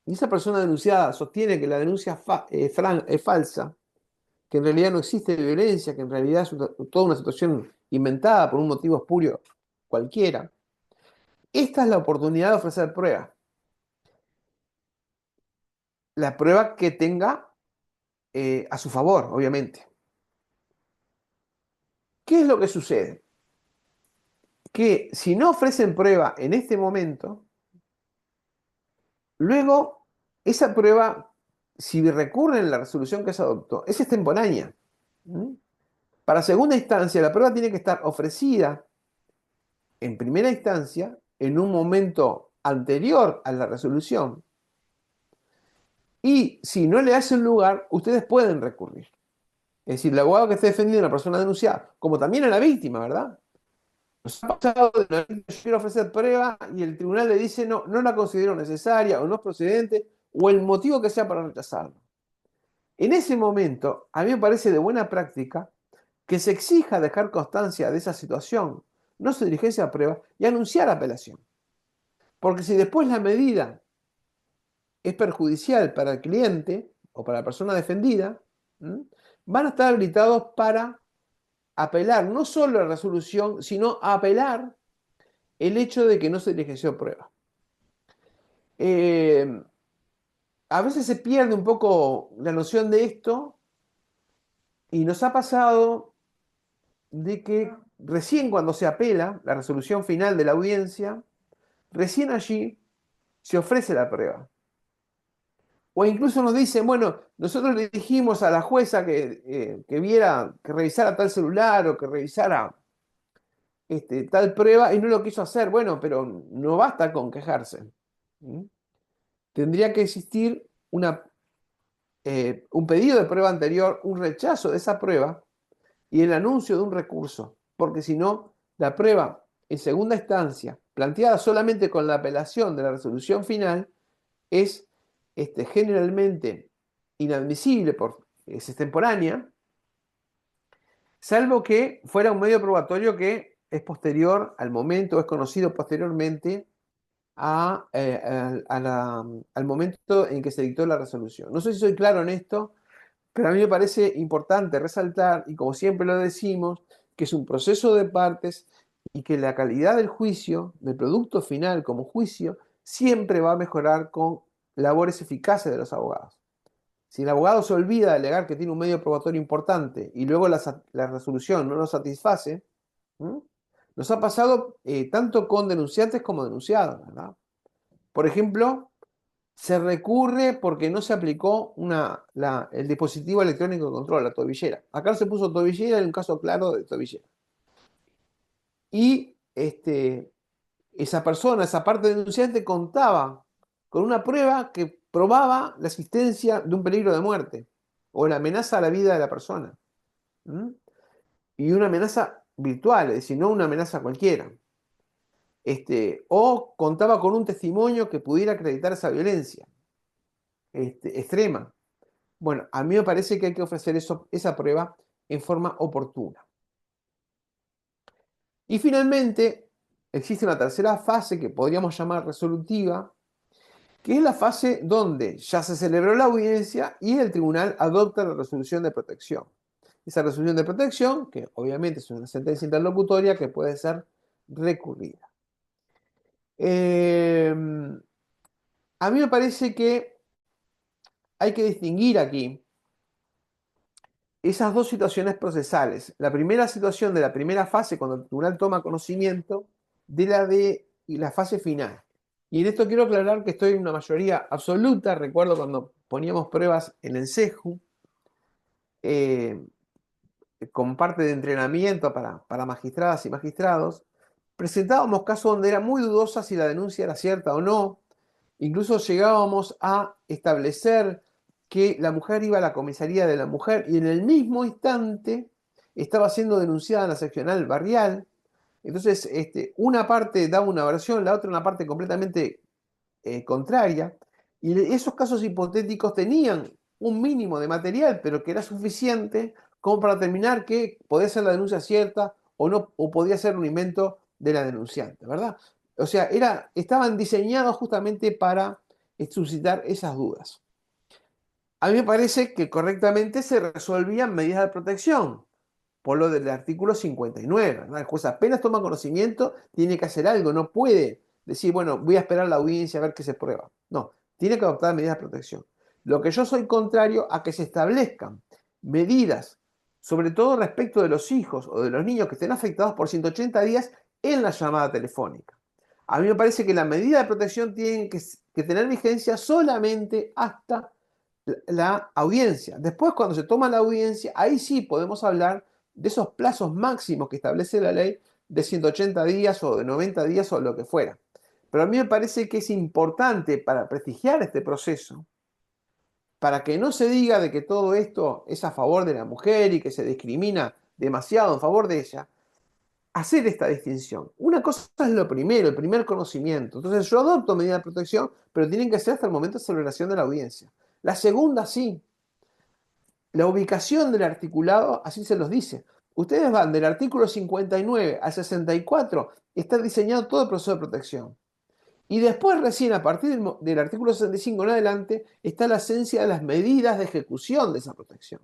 y esa persona denunciada sostiene que la denuncia es falsa, que en realidad no existe violencia, que en realidad es toda una situación inventada por un motivo espurio cualquiera, esta es la oportunidad de ofrecer prueba. La prueba que tenga a su favor, obviamente. ¿Qué es lo que sucede? Que si no ofrecen prueba en este momento, luego esa prueba, si recurren a la resolución que se adoptó, es extemporánea. ¿Mm? Para segunda instancia, la prueba tiene que estar ofrecida en primera instancia en un momento anterior a la resolución. Y si no le hacen lugar, ustedes pueden recurrir. Es decir, el abogado que esté defendiendo a una persona denunciada, como también a la víctima, ¿verdad? Nos ha pasado de la víctima, yo quiero ofrecer prueba y el tribunal le dice no, no la considero necesaria o no es procedente o el motivo que sea para rechazarlo. En ese momento, a mí me parece de buena práctica que se exija dejar constancia de esa situación, no se diligencia a prueba y anunciar apelación. Porque si después la medida es perjudicial para el cliente o para la persona defendida, van a estar habilitados para apelar no solo a la resolución, sino a apelar el hecho de que no se diligenció prueba. Eh, a veces se pierde un poco la noción de esto y nos ha pasado de que recién cuando se apela la resolución final de la audiencia, recién allí se ofrece la prueba. O incluso nos dicen, bueno, nosotros le dijimos a la jueza que viera, que revisara tal celular o que revisara tal prueba y no lo quiso hacer. Bueno, pero no basta con quejarse. ¿Mm? Tendría que existir un pedido de prueba anterior, un rechazo de esa prueba y el anuncio de un recurso, porque si no, la prueba en segunda instancia, planteada solamente con la apelación de la resolución final, es generalmente inadmisible es extemporánea, salvo que fuera un medio probatorio que es posterior al momento, es conocido posteriormente al momento en que se dictó la resolución. No sé si soy claro en esto, pero a mí me parece importante resaltar, y como siempre lo decimos, que es un proceso de partes y que la calidad del juicio, del producto final como juicio, siempre va a mejorar con labores eficaces de los abogados. Si el abogado se olvida de alegar que tiene un medio probatorio importante y luego la resolución no lo satisface, ¿m? Nos ha pasado tanto con denunciantes como denunciados, ¿verdad? Por ejemplo, se recurre porque no se aplicó el dispositivo electrónico de control, la tobillera. Acá se puso tobillera en un caso claro de tobillera. Y esa persona, esa parte denunciante, contaba con una prueba que probaba la existencia de un peligro de muerte o la amenaza a la vida de la persona. ¿Mm? Y una amenaza virtual, es decir, no una amenaza cualquiera. O contaba con un testimonio que pudiera acreditar esa violencia extrema. Bueno, a mí me parece que hay que ofrecer esa prueba en forma oportuna. Y finalmente, existe una tercera fase que podríamos llamar resolutiva, que es la fase donde ya se celebró la audiencia y el tribunal adopta la resolución de protección. Esa resolución de protección, que obviamente es una sentencia interlocutoria que puede ser recurrida. Eh, a mí me parece que hay que distinguir aquí esas dos situaciones procesales. La primera situación de la primera fase, cuando el tribunal toma conocimiento, de la fase final. Y en esto quiero aclarar que estoy en una mayoría absoluta. Recuerdo cuando poníamos pruebas en el CEJU, eh, con parte de entrenamiento para magistradas y magistrados, presentábamos casos donde era muy dudosa si la denuncia era cierta o no. Incluso llegábamos a establecer que la mujer iba a la comisaría de la mujer y en el mismo instante estaba siendo denunciada en la seccional barrial. Entonces, una parte daba una versión, la otra una parte completamente contraria. Y esos casos hipotéticos tenían un mínimo de material, pero que era suficiente como para determinar que podía ser la denuncia cierta o no, o podía ser un invento de la denunciante, ¿verdad? O sea, estaban diseñados justamente para suscitar esas dudas. A mí me parece que correctamente se resolvían medidas de protección, por lo del artículo 59, ¿verdad? El juez apenas toma conocimiento, tiene que hacer algo, no puede decir, bueno, voy a esperar la audiencia a ver qué se prueba. No, tiene que adoptar medidas de protección. Lo que yo soy contrario a que se establezcan medidas, sobre todo respecto de los hijos o de los niños que estén afectados por 180 días en la llamada telefónica. A mí me parece que la medida de protección tiene que tener vigencia solamente hasta la audiencia. Después, cuando se toma la audiencia, ahí sí podemos hablar de esos plazos máximos que establece la ley de 180 días o de 90 días o lo que fuera. Pero a mí me parece que es importante para prestigiar este proceso, para que no se diga de que todo esto es a favor de la mujer y que se discrimina demasiado en favor de ella, hacer esta distinción. Una cosa es lo primero, el primer conocimiento. Entonces yo adopto medidas de protección, pero tienen que ser hasta el momento de celebración de la audiencia. La segunda sí. La ubicación del articulado, así se los dice. Ustedes van del artículo 59 al 64, está diseñado todo el proceso de protección. Y después recién a partir del artículo 65 en adelante está la esencia de las medidas de ejecución de esa protección,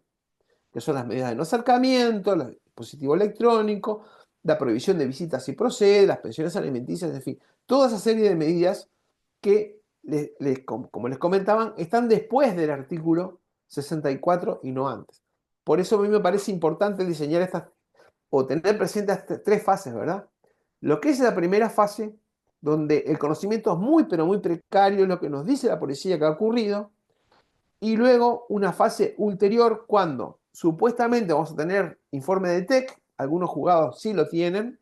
que son las medidas de no acercamiento, el dispositivo electrónico, la prohibición de visitas si procede, las pensiones alimenticias, en fin, toda esa serie de medidas que, como les comentaban, están después del artículo 64 y no antes. Por eso a mí me parece importante diseñar estas, o tener presentes estas tres fases, ¿verdad? Lo que es la primera fase, donde el conocimiento es muy, pero muy precario, es lo que nos dice la policía que ha ocurrido, y luego una fase ulterior cuando supuestamente vamos a tener informe de TEC, algunos juzgados sí lo tienen,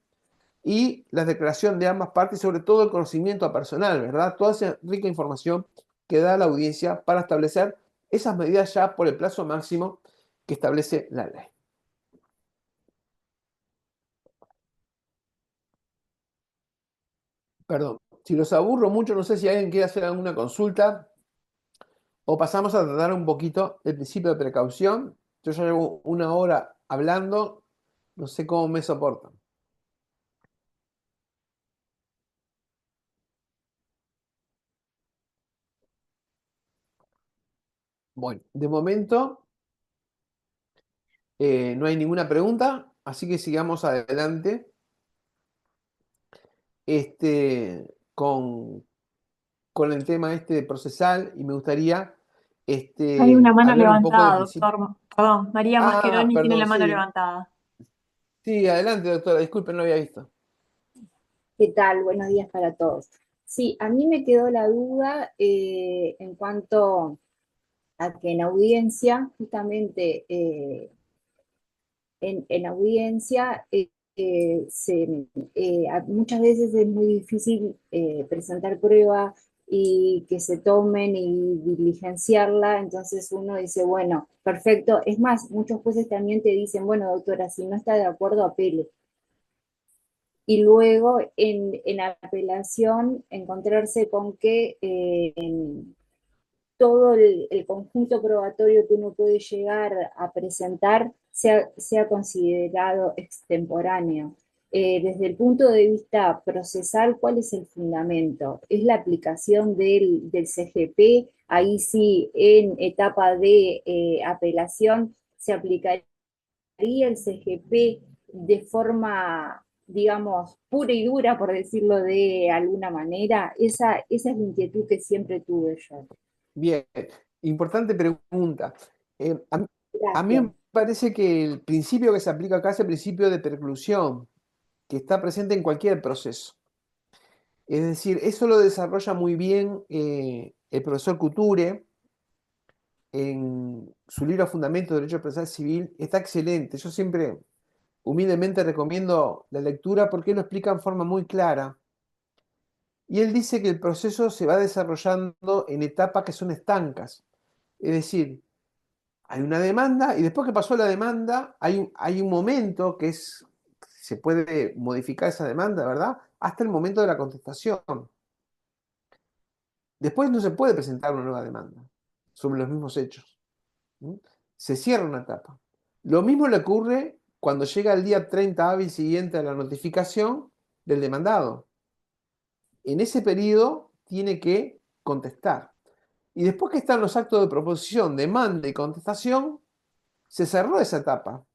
y la declaración de ambas partes, sobre todo el conocimiento a personal, ¿verdad? Toda esa rica información que da la audiencia para establecer esas medidas ya por el plazo máximo que establece la ley. Perdón, si los aburro mucho, no sé si alguien quiere hacer alguna consulta o pasamos a tratar un poquito el principio de precaución. Yo ya llevo una hora hablando, no sé cómo me soportan. Bueno, de momento no hay ninguna pregunta, así que sigamos adelante con, el tema procesal y me gustaría Hay una mano hablar un poco de levantada, principio. doctor. Perdón, María Ah, Mascheroni tiene la perdón, mano sí. levantada. Sí, adelante, doctora, disculpen, no había visto. ¿Qué tal? Buenos días para todos. Sí, a mí me quedó la duda en cuanto a que en audiencia, justamente en audiencia, muchas veces es muy difícil presentar prueba y que se tomen y diligenciarla, entonces uno dice, bueno, perfecto. Es más, muchos jueces también te dicen, bueno, doctora, si no está de acuerdo, apele. Y luego en apelación encontrarse con que todo el conjunto probatorio que uno puede llegar a presentar sea considerado extemporáneo. Desde el punto de vista procesal, ¿cuál es el fundamento? ¿Es la aplicación del CGP? Ahí sí, en etapa de apelación, se aplicaría el CGP de forma, digamos, pura y dura, por decirlo de alguna manera. Esa es la inquietud que siempre tuve yo. Bien, importante pregunta. A mí Gracias. me parece que el principio que se aplica acá es el principio de preclusión, que está presente en cualquier proceso. Es decir, eso lo desarrolla muy bien el profesor Couture en su libro Fundamentos de Derecho Procesal Civil. Está excelente. Yo siempre humildemente recomiendo la lectura porque él lo explica en forma muy clara. Y él dice que el proceso se va desarrollando en etapas que son estancas. Es decir, hay una demanda y después que pasó la demanda hay un momento que se puede modificar esa demanda, ¿verdad? Hasta el momento de la contestación. Después no se puede presentar una nueva demanda sobre los mismos hechos. ¿Mm? Se cierra una etapa. Lo mismo le ocurre cuando llega el día 30 hábil siguiente a la notificación del demandado. En ese periodo tiene que contestar. Y después que están los actos de proposición, demanda y contestación, se cerró esa etapa.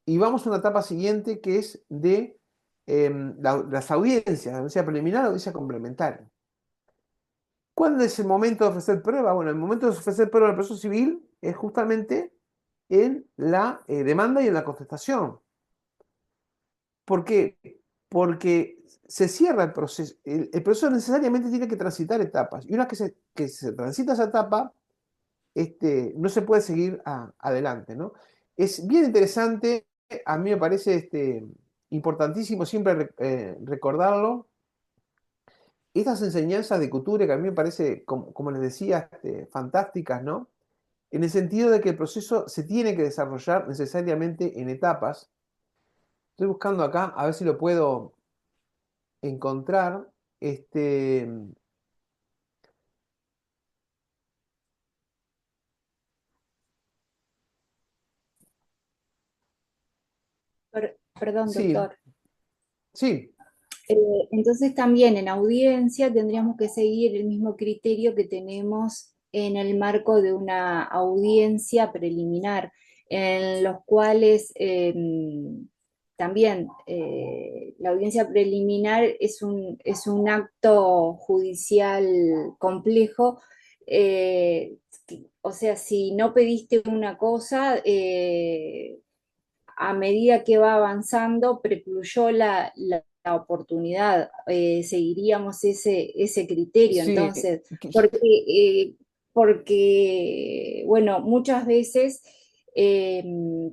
Y vamos a una etapa siguiente que es de las audiencias, la audiencia preliminar, la audiencia complementaria. ¿Cuándo es el momento de ofrecer prueba? Bueno, el momento de ofrecer prueba en el proceso civil es justamente en la demanda y en la contestación. ¿Por qué? Porque se cierra el proceso. El proceso necesariamente tiene que transitar etapas. Y una vez que se transita esa etapa, no se puede seguir adelante, ¿no? Es bien interesante, a mí me parece importantísimo siempre recordarlo. Estas enseñanzas de Couture que a mí me parece, como les decía, fantásticas, ¿no? En el sentido de que el proceso se tiene que desarrollar necesariamente en etapas. Estoy buscando acá, a ver si lo puedo encontrar. Este, Perdón, sí, doctor. sí, Entonces también en audiencia tendríamos que seguir el mismo criterio que tenemos en el marco de una audiencia preliminar, en los cuales también la audiencia preliminar es un acto judicial complejo. O sea, si no pediste una cosa, a medida que va avanzando, precluyó la oportunidad. Seguiríamos ese criterio. Sí, Entonces, que- porque, bueno, muchas veces eh,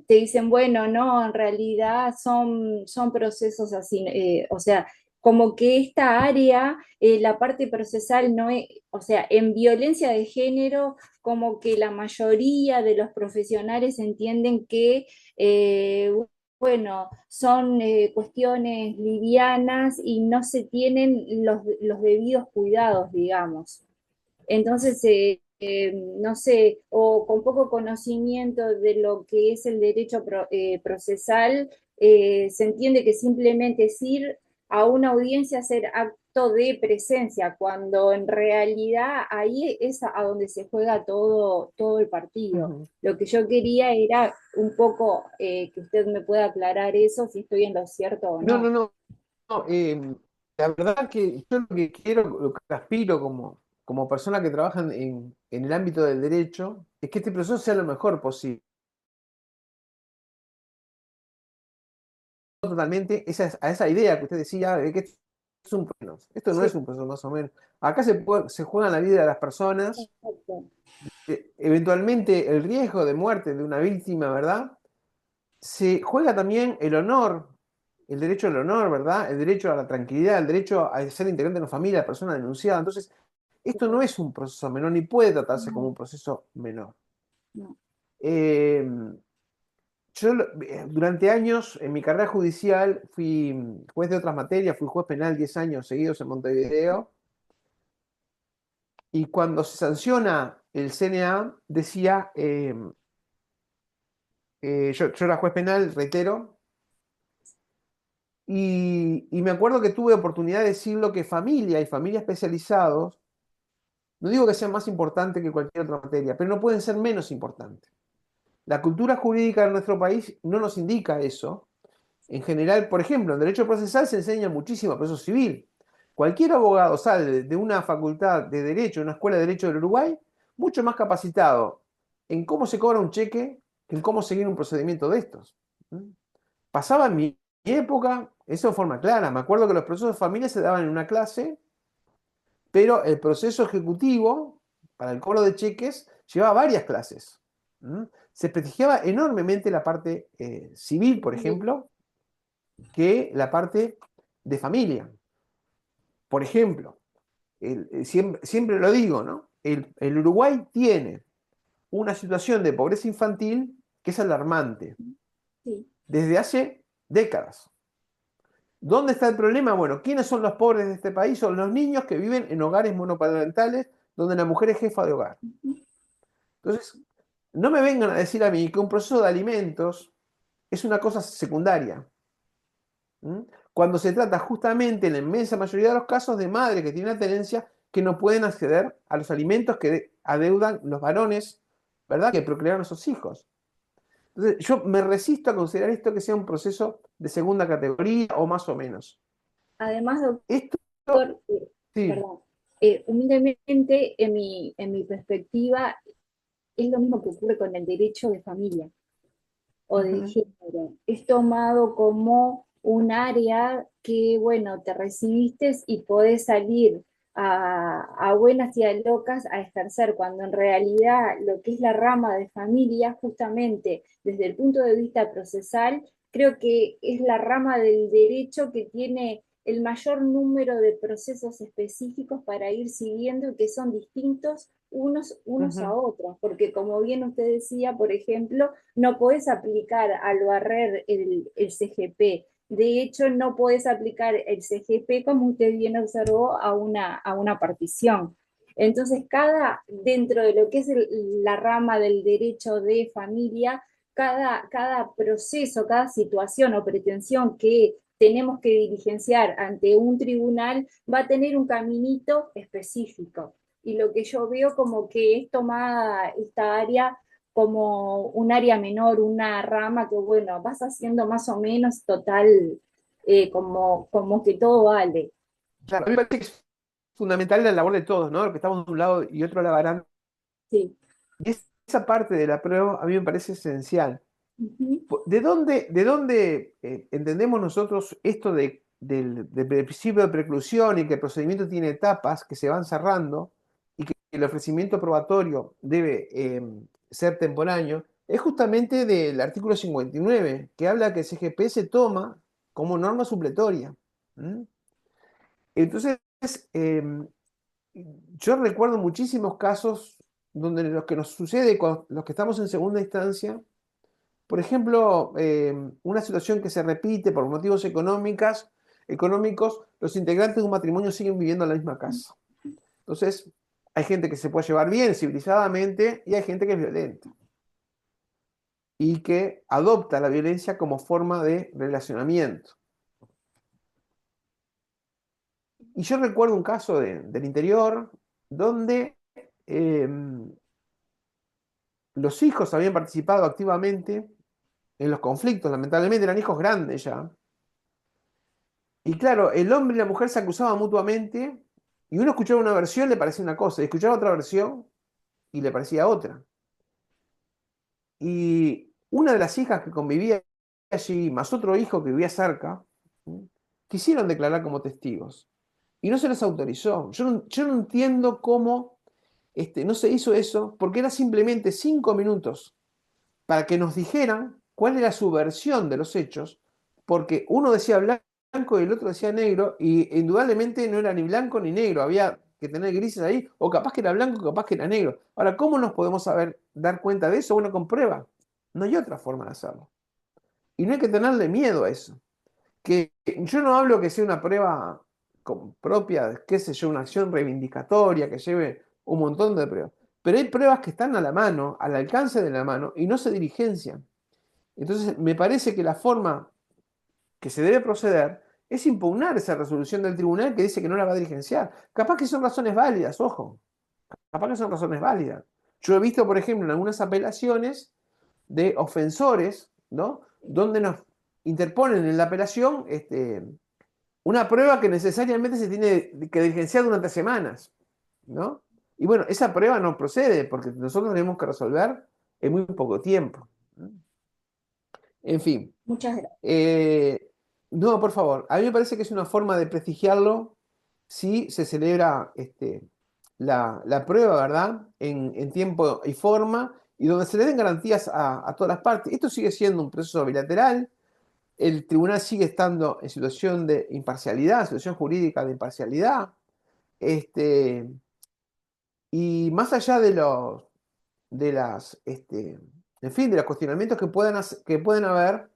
te dicen, bueno, no, en realidad son procesos así, o sea, como que esta área, la parte procesal no es, o sea, en violencia de género, como que la mayoría de los profesionales entienden que, bueno, son cuestiones livianas y no se tienen los debidos cuidados, digamos. Entonces, no sé, o con poco conocimiento de lo que es el derecho procesal, se entiende que simplemente es ir a una audiencia a hacer acto de presencia, cuando en realidad ahí es a donde se juega todo el partido. ujú. Lo que yo quería era un poco que usted me pueda aclarar eso, si estoy en lo cierto o No, no, no. no. No, la verdad que yo lo que quiero, lo que aspiro como persona que trabaja en el ámbito del derecho, es que este proceso sea lo mejor posible. Totalmente a esa idea que usted decía de que esto es un proceso. Esto no es Sí, un proceso más o menos. Acá se juega la vida de las personas, exacto. eventualmente el riesgo de muerte de una víctima, ¿verdad? Se juega también el honor, el derecho al honor, ¿verdad? El derecho a la tranquilidad, el derecho a ser integrante de una familia, la persona denunciada. Entonces, esto no es un proceso menor, ni puede tratarse como un No, proceso menor. no. Eh, yo durante años en mi carrera judicial fui juez de otras materias, fui juez penal 10 años seguidos en Montevideo, y cuando se sanciona el CNA decía, yo era juez penal, reitero, y me acuerdo que tuve oportunidad de decirlo que familia y familia especializados, no digo que sean más importantes que cualquier otra materia, pero no pueden ser menos importantes. La cultura jurídica de nuestro país no nos indica eso. En general, por ejemplo, en derecho procesal se enseña muchísimo proceso civil. Cualquier abogado sale de una facultad de derecho, de una escuela de derecho del Uruguay, mucho más capacitado en cómo se cobra un cheque que en cómo seguir un procedimiento de estos. ¿Mm? Pasaba en mi época, eso de forma clara. Me acuerdo que los procesos de familia se daban en una clase, pero el proceso ejecutivo para el cobro de cheques llevaba varias clases. ¿Mm? Se prestigiaba enormemente la parte civil, por ejemplo, que la parte de familia. Por ejemplo, siempre lo digo, ¿no? El Uruguay tiene una situación de pobreza infantil que es alarmante Sí. desde hace décadas. ¿Dónde está el problema? Bueno, ¿quiénes son los pobres de este país? Son los niños que viven en hogares monoparentales donde la mujer es jefa de hogar. Entonces, no me vengan a decir a mí que un proceso de alimentos es una cosa secundaria. ¿Mm? Cuando se trata justamente en la inmensa mayoría de los casos de madres que tienen la tenencia que no pueden acceder a los alimentos que adeudan los varones, ¿verdad? Que procrearon a sus hijos. Entonces, yo me resisto a considerar esto que sea un proceso de segunda categoría o más o menos. Además, Esto, doctor, sí. perdón, humildemente, en mi perspectiva, es lo mismo que ocurre con el derecho de familia o de Ujú, género. Es tomado como un área que, bueno, te recibiste y podés salir a buenas y a locas a ejercer, cuando en realidad lo que es la rama de familia, justamente desde el punto de vista procesal, creo que es la rama del derecho que tiene el mayor número de procesos específicos para ir siguiendo y que son distintos unos a ujú, otros, porque como bien usted decía, por ejemplo, no podés aplicar al barrer el CGP. De hecho, no podés aplicar el CGP, como usted bien observó, a una partición. Entonces, dentro de lo que es la rama del derecho de familia, cada proceso, cada situación o pretensión que tenemos que diligenciar ante un tribunal va a tener un caminito específico. Y lo que yo veo como que es tomada esta área como un área menor, una rama que, bueno, vas haciendo más o menos total, como que todo vale. Claro, a mí me parece que es fundamental la labor de todos, ¿no? Los que estamos de un lado y otro de la baranda. Sí. Y esa parte de la prueba a mí me parece esencial. Ujú. ¿De dónde entendemos nosotros esto del principio de preclusión y que el procedimiento tiene etapas que se van cerrando y que el ofrecimiento probatorio debe ser temporáneo? Es justamente del artículo 59, que habla que el CGP se toma como norma supletoria. ¿Mm? Entonces, em, yo recuerdo muchísimos casos donde lo que nos sucede con los que estamos en segunda instancia, por ejemplo, una situación que se repite por motivos económicos, los integrantes de un matrimonio siguen viviendo en la misma casa. Entonces, hay gente que se puede llevar bien, civilizadamente, y hay gente que es violenta y que adopta la violencia como forma de relacionamiento. Y yo recuerdo un caso del interior donde eh, los hijos habían participado activamente en los conflictos, lamentablemente eran hijos grandes ya. Y claro, el hombre y la mujer se acusaban mutuamente y uno escuchaba una versión, le parecía una cosa, y escuchaba otra versión y le parecía otra. Y una de las hijas que convivía allí, más otro hijo que vivía cerca, quisieron declarar como testigos y no se les autorizó. Yo no entiendo cómo no se hizo eso, porque era simplemente 5 minutos para que nos dijeran cuál era su versión de los hechos, porque uno decía blanco y el otro decía negro, y indudablemente no era ni blanco ni negro, había que tener grises ahí, o capaz que era blanco, capaz que era negro. Ahora, ¿cómo nos podemos dar cuenta de eso? Bueno, con prueba. No hay otra forma de hacerlo. Y no hay que tenerle miedo a eso. Que yo no hablo que sea una prueba propia, qué sé yo, una acción reivindicatoria que lleve un montón de pruebas. Pero hay pruebas que están a la mano, al alcance de la mano, y no se diligencian. Entonces, me parece que la forma que se debe proceder es impugnar esa resolución del tribunal que dice que no la va a diligenciar. Capaz que son razones válidas, ojo, capaz que son razones válidas. Yo he visto, por ejemplo, en algunas apelaciones de ofensores, ¿no? Donde nos interponen en la apelación una prueba que necesariamente se tiene que diligenciar durante semanas, ¿no? Y bueno, esa prueba no procede porque nosotros tenemos que resolver en muy poco tiempo. En fin, Muchas gracias. eh, no, por favor, a mí me parece que es una forma de prestigiarlo si se celebra la prueba, ¿verdad? En tiempo y forma y donde se le den garantías a todas las partes. Esto sigue siendo un proceso bilateral, el tribunal sigue estando en situación de imparcialidad, situación jurídica de imparcialidad, y más allá en fin, de los cuestionamientos que pueden haber,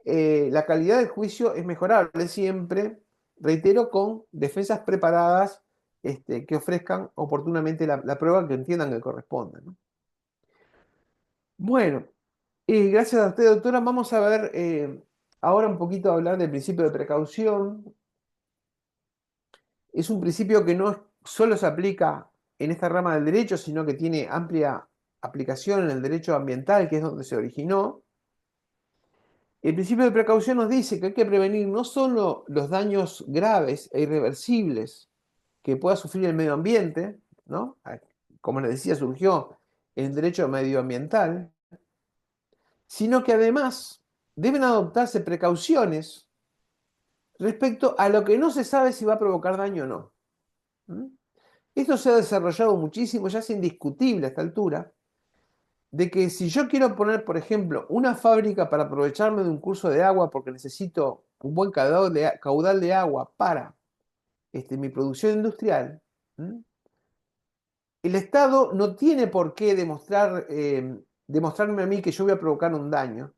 la calidad del juicio es mejorable siempre, reitero, con defensas preparadas que ofrezcan oportunamente la prueba que entiendan que corresponde, ¿no? Bueno, gracias a usted, doctora. Vamos a ver ahora un poquito hablar del principio de precaución. Es un principio que no solo se aplica en esta rama del derecho, sino que tiene amplia aplicación en el derecho ambiental, que es donde se originó. El principio de precaución nos dice que hay que prevenir no solo los daños graves e irreversibles que pueda sufrir el medio ambiente, ¿no? Como les decía, surgió el derecho medioambiental, sino que además deben adoptarse precauciones respecto a lo que no se sabe si va a provocar daño o no. ¿Mm? Esto se ha desarrollado muchísimo, ya es indiscutible a esta altura, de que si yo quiero poner, por ejemplo, una fábrica para aprovecharme de un curso de agua porque necesito un buen caudal de agua para mi producción industrial, ¿m? El Estado no tiene por qué demostrarme a mí que yo voy a provocar un daño,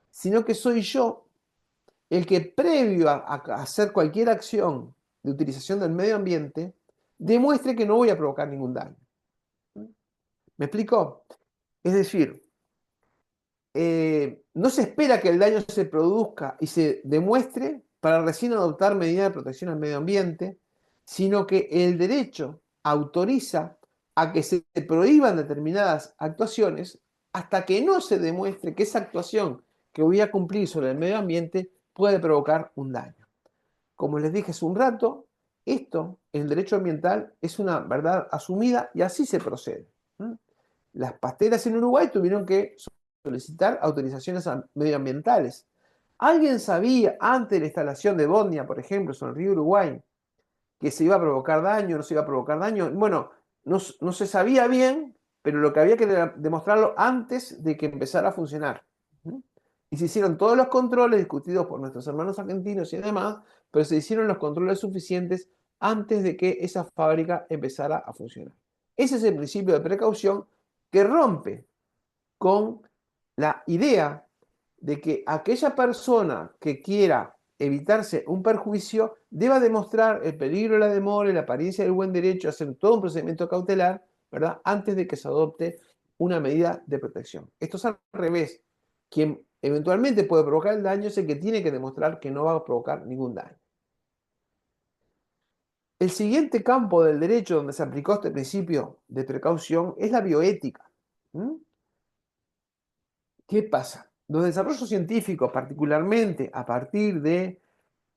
sino que soy yo el que previo a hacer cualquier acción de utilización del medio ambiente, demuestre que no voy a provocar ningún daño. ¿Me explico? Es decir, no se espera que el daño se produzca y se demuestre para recién adoptar medidas de protección al medio ambiente, sino que el derecho autoriza a que se prohíban determinadas actuaciones hasta que no se demuestre que esa actuación que voy a cumplir sobre el medio ambiente puede provocar un daño. Como les dije hace un rato, esto en el derecho ambiental es una verdad asumida y así se procede. Las pasteras en Uruguay tuvieron que solicitar autorizaciones medioambientales. ¿Alguien sabía antes de la instalación de Bodnia, por ejemplo, sobre el río Uruguay, que se iba a provocar daño, no se iba a provocar daño? Bueno, no se sabía bien, pero lo que había que demostrarlo antes de que empezara a funcionar. Y se hicieron todos los controles discutidos por nuestros hermanos argentinos y demás, pero se hicieron los controles suficientes antes de que esa fábrica empezara a funcionar. Ese es el principio de precaución que rompe con la idea de que aquella persona que quiera evitarse un perjuicio deba demostrar el peligro de la demora y la apariencia del buen derecho, hacer todo un procedimiento cautelar, ¿verdad?, antes de que se adopte una medida de protección. Esto es al revés. Quien eventualmente puede provocar el daño es el que tiene que demostrar que no va a provocar ningún daño. El siguiente campo del derecho donde se aplicó este principio de precaución es la bioética. ¿Qué pasa? Los desarrollos científicos, particularmente a partir de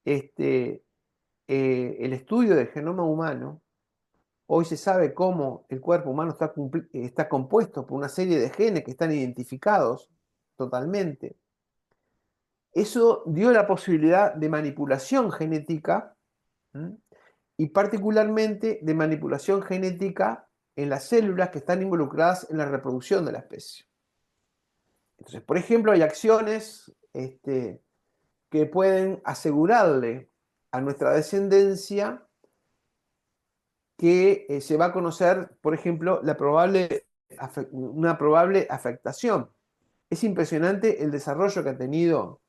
el estudio del genoma humano, hoy se sabe cómo el cuerpo humano está compuesto por una serie de genes que están identificados totalmente. Eso dio la posibilidad de manipulación genética, y particularmente de manipulación genética en las células que están involucradas en la reproducción de la especie. Entonces, por ejemplo, hay acciones que pueden asegurarle a nuestra descendencia que se va a conocer, por ejemplo, una probable afectación. Es impresionante el desarrollo que ha tenido,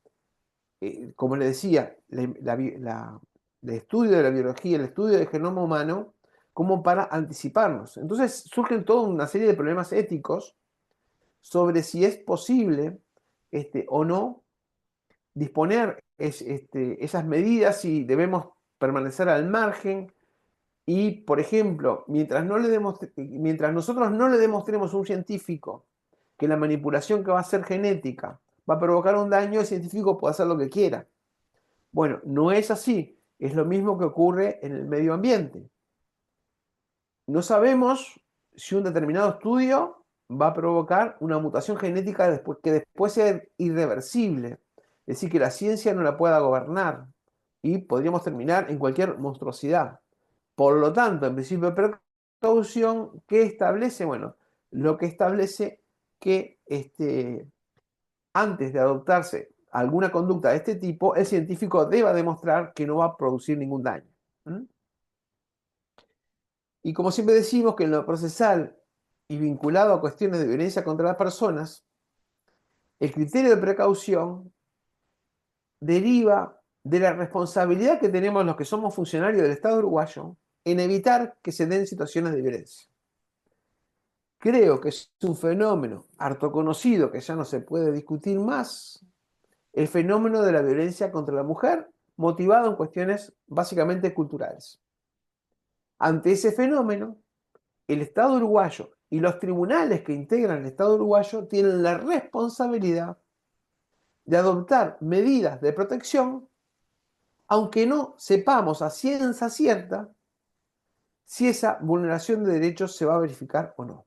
como le decía, el estudio de la biología, el estudio del genoma humano, como para anticiparnos. Entonces surgen toda una serie de problemas éticos sobre si es posible o no disponer esas medidas, si debemos permanecer al margen y, por ejemplo, mientras nosotros no le demostremos a un científico que la manipulación que va a ser genética va a provocar un daño, el científico puede hacer lo que quiera. Bueno, no es así. Es lo mismo que ocurre en el medio ambiente. No sabemos si un determinado estudio va a provocar una mutación genética que después sea irreversible. Es decir, que la ciencia no la pueda gobernar y podríamos terminar en cualquier monstruosidad. Por lo tanto, en principio de precaución, ¿qué establece? Bueno, lo que establece que antes de adoptarse alguna conducta de este tipo, el científico deba demostrar que no va a producir ningún daño. Y como siempre decimos que en lo procesal y vinculado a cuestiones de violencia contra las personas, el criterio de precaución deriva de la responsabilidad que tenemos los que somos funcionarios del Estado uruguayo en evitar que se den situaciones de violencia. Creo que es un fenómeno harto conocido que ya no se puede discutir más, el fenómeno de la violencia contra la mujer, motivado en cuestiones básicamente culturales. Ante ese fenómeno, el Estado uruguayo y los tribunales que integran el Estado uruguayo tienen la responsabilidad de adoptar medidas de protección, aunque no sepamos a ciencia cierta si esa vulneración de derechos se va a verificar o no.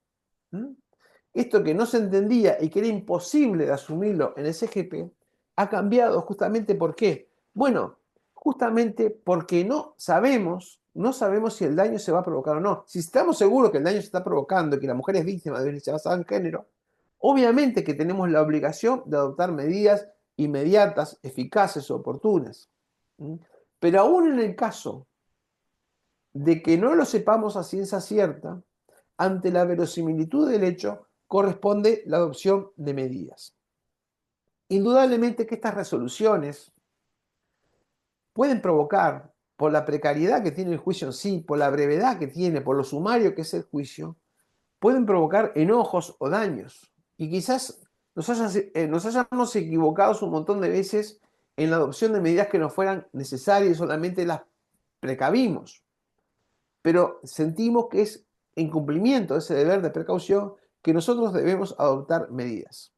Esto que no se entendía y que era imposible de asumirlo en el CGP, ha cambiado justamente ¿por qué? Bueno, justamente porque no sabemos si el daño se va a provocar o no. Si estamos seguros que el daño se está provocando y que la mujer es víctima de violencia basada en género, obviamente que tenemos la obligación de adoptar medidas inmediatas, eficaces, oportunas. Pero aún en el caso de que no lo sepamos a ciencia cierta, ante la verosimilitud del hecho, corresponde la adopción de medidas. Indudablemente que estas resoluciones pueden provocar, por la precariedad que tiene el juicio en sí, por la brevedad que tiene, por lo sumario que es el juicio, pueden provocar enojos o daños. Y quizás nos hayamos equivocado un montón de veces en la adopción de medidas que no fueran necesarias y solamente las precavimos. Pero sentimos que es en cumplimiento de ese deber de precaución que nosotros debemos adoptar medidas.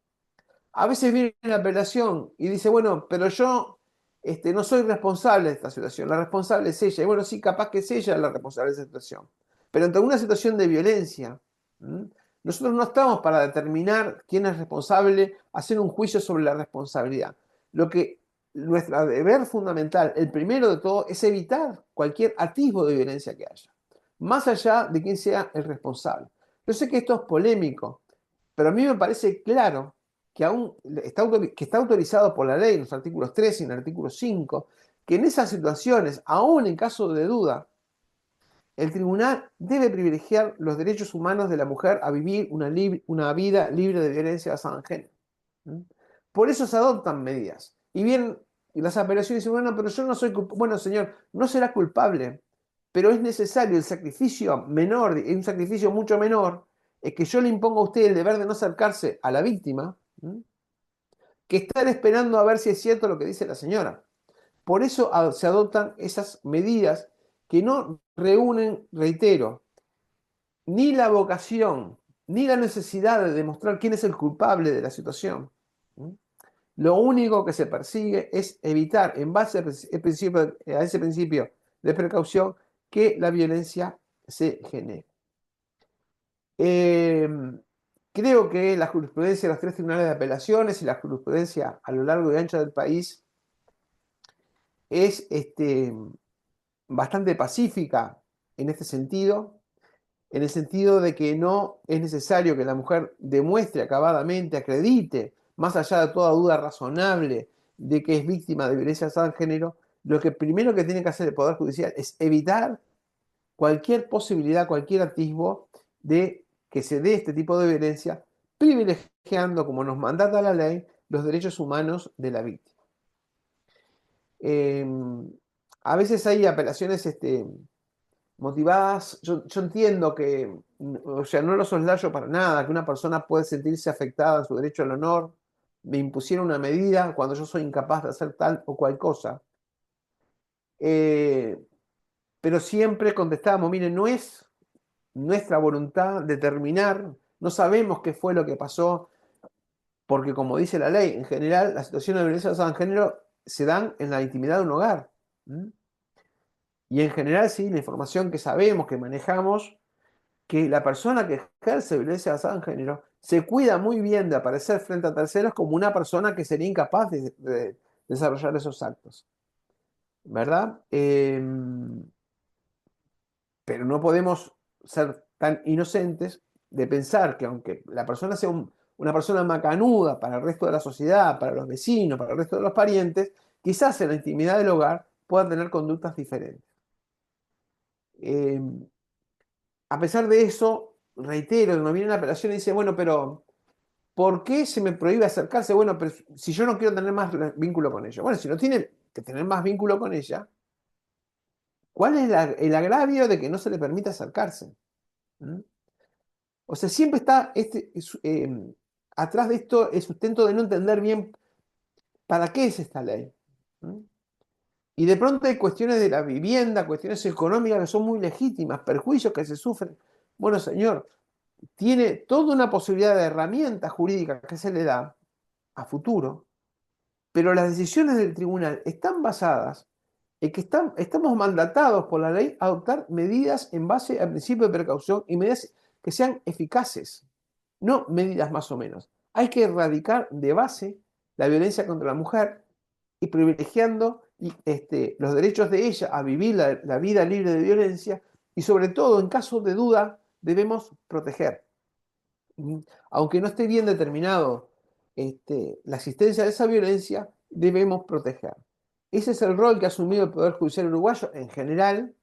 A veces viene la apelación y dice, bueno, pero yo no soy responsable de esta situación, la responsable es ella. Y bueno, sí, capaz que es ella la responsable de esa situación. Pero ante una situación de violencia, nosotros no estamos para determinar quién es responsable, hacer un juicio sobre la responsabilidad. Nuestro deber fundamental, el primero de todo, es evitar cualquier atisbo de violencia que haya, más allá de quién sea el responsable. Yo sé que esto es polémico, pero a mí me parece claro que está autorizado por la ley en los artículos 3 y en el artículo 5, que en esas situaciones, aún en caso de duda, el tribunal debe privilegiar los derechos humanos de la mujer a vivir una vida libre de violencia basada en género. Por eso se adoptan medidas. Y bien, las apelaciones dicen, bueno, pero yo no soy culpable. Bueno, señor, no será culpable, pero es necesario el sacrificio menor, un sacrificio mucho menor, es que yo le imponga a usted el deber de no acercarse a la víctima, que estar esperando a ver si es cierto lo que dice la señora. Por eso se adoptan esas medidas que no reúnen, reitero, ni la vocación, ni la necesidad de demostrar quién es el culpable de la situación. Lo único que se persigue es evitar, en base a ese principio de precaución, que la violencia se genere. Creo que la jurisprudencia de los 3 tribunales de apelaciones y la jurisprudencia a lo largo y ancho del país es bastante pacífica en este sentido, en el sentido de que no es necesario que la mujer demuestre acabadamente, acredite, más allá de toda duda razonable, de que es víctima de violencia basada en género. Lo que primero que tiene que hacer el Poder Judicial es evitar cualquier posibilidad, cualquier atisbo de que se dé este tipo de violencia, privilegiando, como nos mandata la ley, los derechos humanos de la víctima. A veces hay apelaciones motivadas. Yo entiendo que, o sea, no lo soslayo para nada, que una persona puede sentirse afectada en su derecho al honor, me impusieron una medida cuando yo soy incapaz de hacer tal o cual cosa. Pero siempre contestábamos, mire, no es nuestra voluntad determinar, no sabemos qué fue lo que pasó, porque como dice la ley, en general las situaciones de violencia basada en género se dan en la intimidad de un hogar. Y en general, sí, la información que sabemos, que manejamos, que la persona que ejerce violencia basada en género se cuida muy bien de aparecer frente a terceros como una persona que sería incapaz de desarrollar esos actos. ¿Verdad? Pero no podemos ser tan inocentes de pensar que aunque la persona sea una persona macanuda para el resto de la sociedad, para los vecinos, para el resto de los parientes, quizás en la intimidad del hogar pueda tener conductas diferentes. A pesar de eso, reitero, nos viene la apelación y dice, bueno, pero ¿por qué se me prohíbe acercarse? Bueno, pero si yo no quiero tener más vínculo con ella. Bueno, si no tiene que tener más vínculo con ella, ¿cuál es el agravio de que no se le permita acercarse? O sea, siempre está atrás de esto el sustento de no entender bien para qué es esta ley. Y de pronto hay cuestiones de la vivienda, cuestiones económicas que son muy legítimas, perjuicios que se sufren. Bueno, señor, tiene toda una posibilidad de herramientas jurídicas que se le da a futuro, pero las decisiones del tribunal están basadas en que estamos mandatados por la ley a adoptar medidas en base al principio de precaución y medidas que sean eficaces, no medidas más o menos. Hay que erradicar de base la violencia contra la mujer y privilegiando los derechos de ella a vivir la vida libre de violencia y sobre todo en caso de duda debemos proteger. Aunque no esté bien determinado la existencia de esa violencia, debemos proteger. Ese es el rol que ha asumido el Poder Judicial uruguayo en general,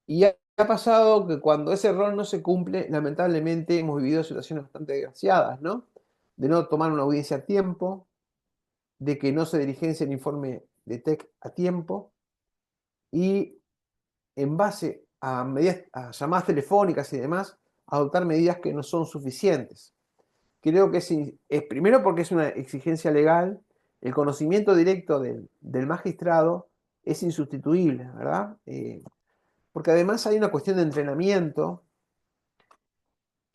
y ha pasado que cuando ese rol no se cumple, lamentablemente hemos vivido situaciones bastante desgraciadas, ¿no? De no tomar una audiencia a tiempo, de que no se diligencia el informe de TEC a tiempo, y en base a a llamadas telefónicas y demás, adoptar medidas que no son suficientes. Creo que es primero porque es una exigencia legal, el conocimiento directo del magistrado es insustituible, ¿verdad? Porque además hay una cuestión de entrenamiento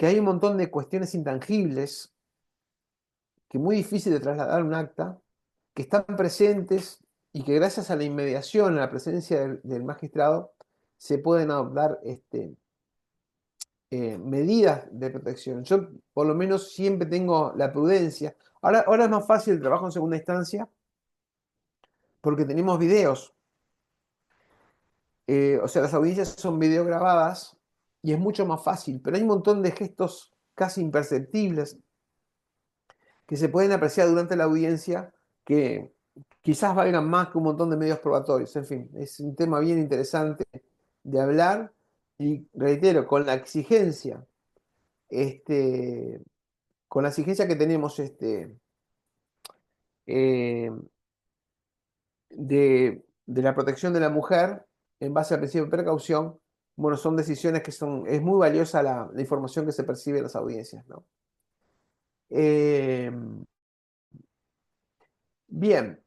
que hay un montón de cuestiones intangibles que es muy difícil de trasladar un acta, que están presentes y que gracias a la inmediación, a la presencia del magistrado, se pueden adoptar medidas de protección. Yo por lo menos siempre tengo la prudencia. Ahora es más fácil el trabajo en segunda instancia porque tenemos videos. O sea, las audiencias son videograbadas y es mucho más fácil, pero hay un montón de gestos casi imperceptibles que se pueden apreciar durante la audiencia que quizás valgan más que un montón de medios probatorios. En fin, es un tema bien interesante de hablar y reitero, este, con la exigencia que tenemos eh, de la protección de la mujer en base al principio de precaución, bueno, son decisiones es muy valiosa la información que se percibe en las audiencias, ¿no? Eh, bien,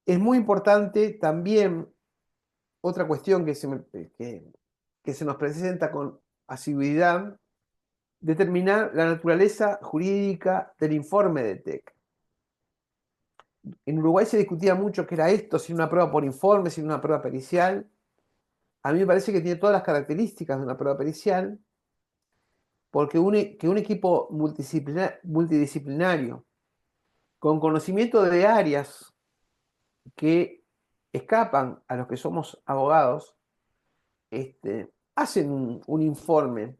es muy importante también otra cuestión que se nos presenta con asiduidad, determinar la naturaleza jurídica del informe de TEC. En Uruguay se discutía mucho qué era esto, si una prueba por informe, si una prueba pericial. A mí me parece que tiene todas las características de una prueba pericial, porque que un equipo multidisciplinario con conocimiento de áreas que escapan a los que somos abogados, hacen un informe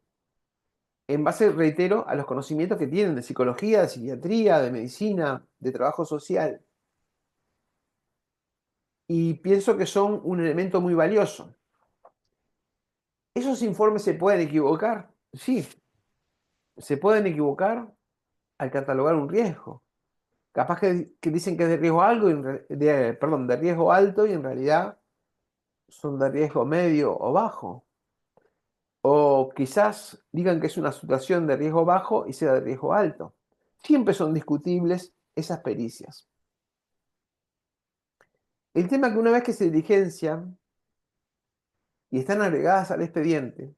en base, reitero, a los conocimientos que tienen de psicología, de psiquiatría, de medicina, de trabajo social. Y pienso que son un elemento muy valioso. ¿Esos informes se pueden equivocar? Sí, se pueden equivocar al catalogar un riesgo. Capaz que dicen que es de riesgo alto, perdón, de riesgo alto y en realidad son de riesgo medio o bajo. O quizás digan que es una situación de riesgo bajo y sea de riesgo alto. Siempre son discutibles esas pericias. El tema es que una vez que se diligencian y están agregadas al expediente,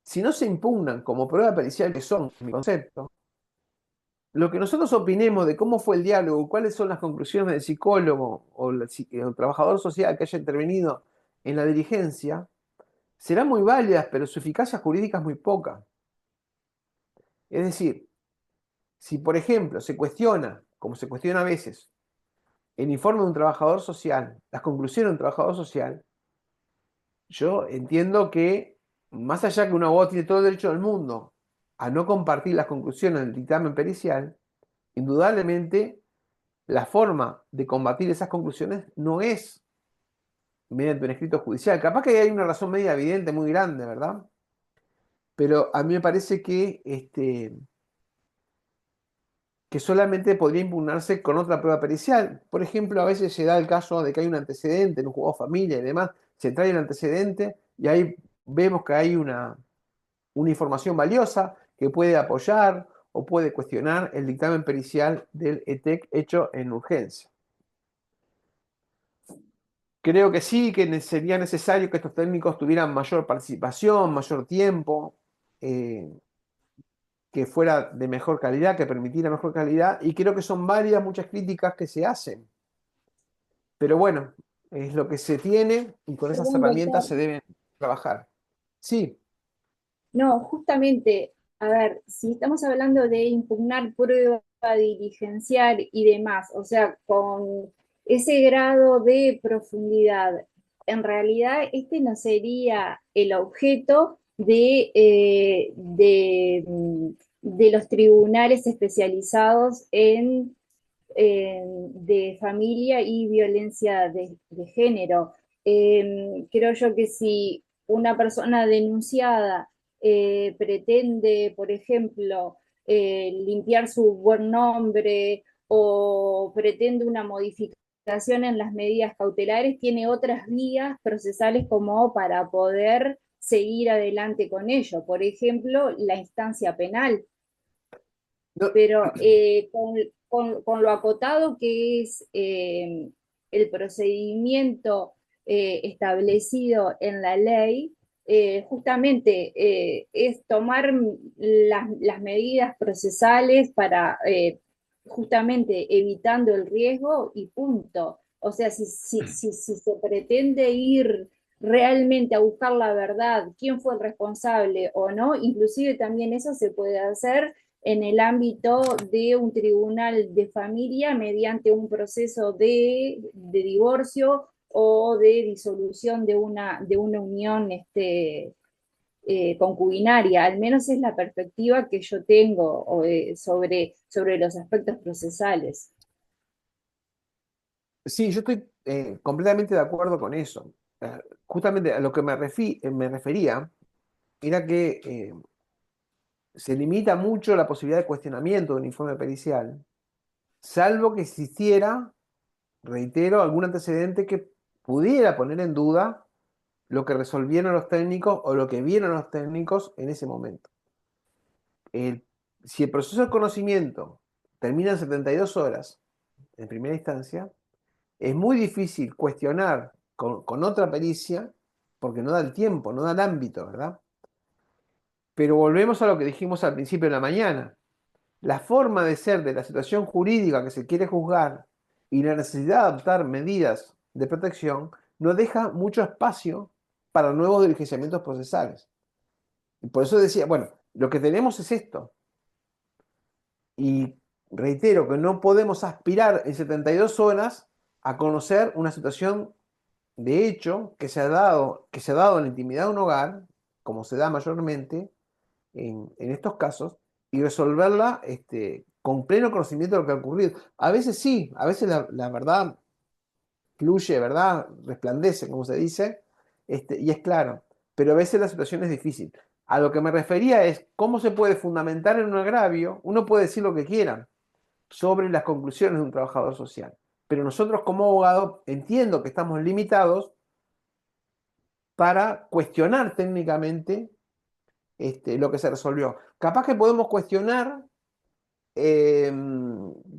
si no se impugnan como prueba pericial, que son, mi concepto, lo que nosotros opinemos de cómo fue el diálogo, cuáles son las conclusiones del psicólogo o el trabajador social que haya intervenido en la diligencia, serán muy válidas, pero su eficacia jurídica es muy poca. Es decir, si por ejemplo se cuestiona, como se cuestiona a veces, el informe de un trabajador social, las conclusiones de un trabajador social, yo entiendo que más allá que un abogado tiene todo el derecho del mundo a no compartir las conclusiones del dictamen pericial, indudablemente la forma de combatir esas conclusiones no es mediante un escrito judicial. Capaz que hay una razón media evidente muy grande, ¿verdad? Pero a mí me parece que solamente podría impugnarse con otra prueba pericial. Por ejemplo, a veces se da el caso de que hay un antecedente en un juzgado de familia y demás, se trae el antecedente y ahí vemos que hay una información valiosa que puede apoyar o puede cuestionar el dictamen pericial del ETEC hecho en urgencia. Creo que sí, que sería necesario que estos técnicos tuvieran mayor participación, mayor tiempo, que fuera de mejor calidad, que permitiera mejor calidad, y creo que son varias, muchas críticas que se hacen. Pero bueno, es lo que se tiene y con esas Perdón, herramientas doctor. se deben trabajar. Sí, No, justamente, a ver, si estamos hablando de impugnar prueba diligencial y demás, o sea, con ese grado de profundidad, en realidad este no sería el objeto de los tribunales especializados de familia y violencia de género. Creo yo que si una persona denunciada pretende, por ejemplo, limpiar su buen nombre o pretende una modificación en las medidas cautelares, tiene otras vías procesales como para poder seguir adelante con ello. Por ejemplo, la instancia penal, no, pero con lo acotado que es el procedimiento establecido en la ley, justamente es tomar las medidas procesales para justamente evitando el riesgo y punto. O sea, si se pretende ir realmente a buscar la verdad, quién fue el responsable o no, inclusive también eso se puede hacer en el ámbito de un tribunal de familia mediante un proceso de divorcio o de disolución de una unión concubinaria. Al menos es la perspectiva que yo tengo sobre los aspectos procesales. Sí, yo estoy completamente de acuerdo con eso. Justamente a lo que me refería era que se limita mucho la posibilidad de cuestionamiento de un informe pericial, salvo que existiera, reitero, algún antecedente que pudiera poner en duda lo que resolvieron los técnicos o lo que vieron los técnicos en ese momento. Si el proceso de conocimiento termina en 72 horas en primera instancia, es muy difícil cuestionar con otra pericia porque no da el tiempo, no da el ámbito, ¿verdad? Pero volvemos a lo que dijimos al principio de la mañana. La forma de ser de la situación jurídica que se quiere juzgar y la necesidad de adoptar medidas de protección no deja mucho espacio para nuevos diligenciamientos procesales. Y por eso decía, bueno, lo que tenemos es esto. Y reitero que no podemos aspirar en 72 horas a conocer una situación de hecho que se ha dado en la intimidad de un hogar, como se da mayormente en estos casos, y resolverla con pleno conocimiento de lo que ha ocurrido. A veces sí, a veces la verdad fluye, ¿verdad? Resplandece, como se dice, y es claro, pero a veces la situación es difícil. A lo que me refería es cómo se puede fundamentar en un agravio. Uno puede decir lo que quiera sobre las conclusiones de un trabajador social, pero nosotros como abogados entiendo que estamos limitados para cuestionar técnicamente lo que se resolvió. Capaz que podemos cuestionar eh,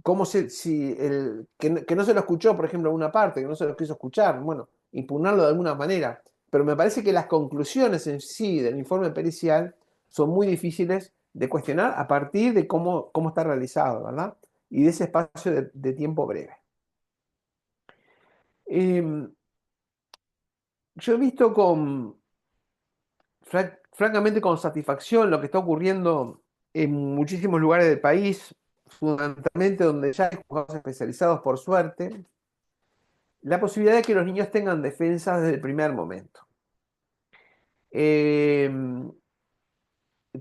cómo que no se lo escuchó, por ejemplo, una parte, que no se lo quiso escuchar, bueno, impugnarlo de alguna manera. Pero me parece que las conclusiones en sí del informe pericial son muy difíciles de cuestionar a partir de cómo está realizado, ¿verdad? Y de ese espacio de tiempo breve. Eh, yo he visto francamente con satisfacción lo que está ocurriendo en muchísimos lugares del país, fundamentalmente donde ya hay juzgados especializados, por suerte, la posibilidad de que los niños tengan defensa desde el primer momento. Eh,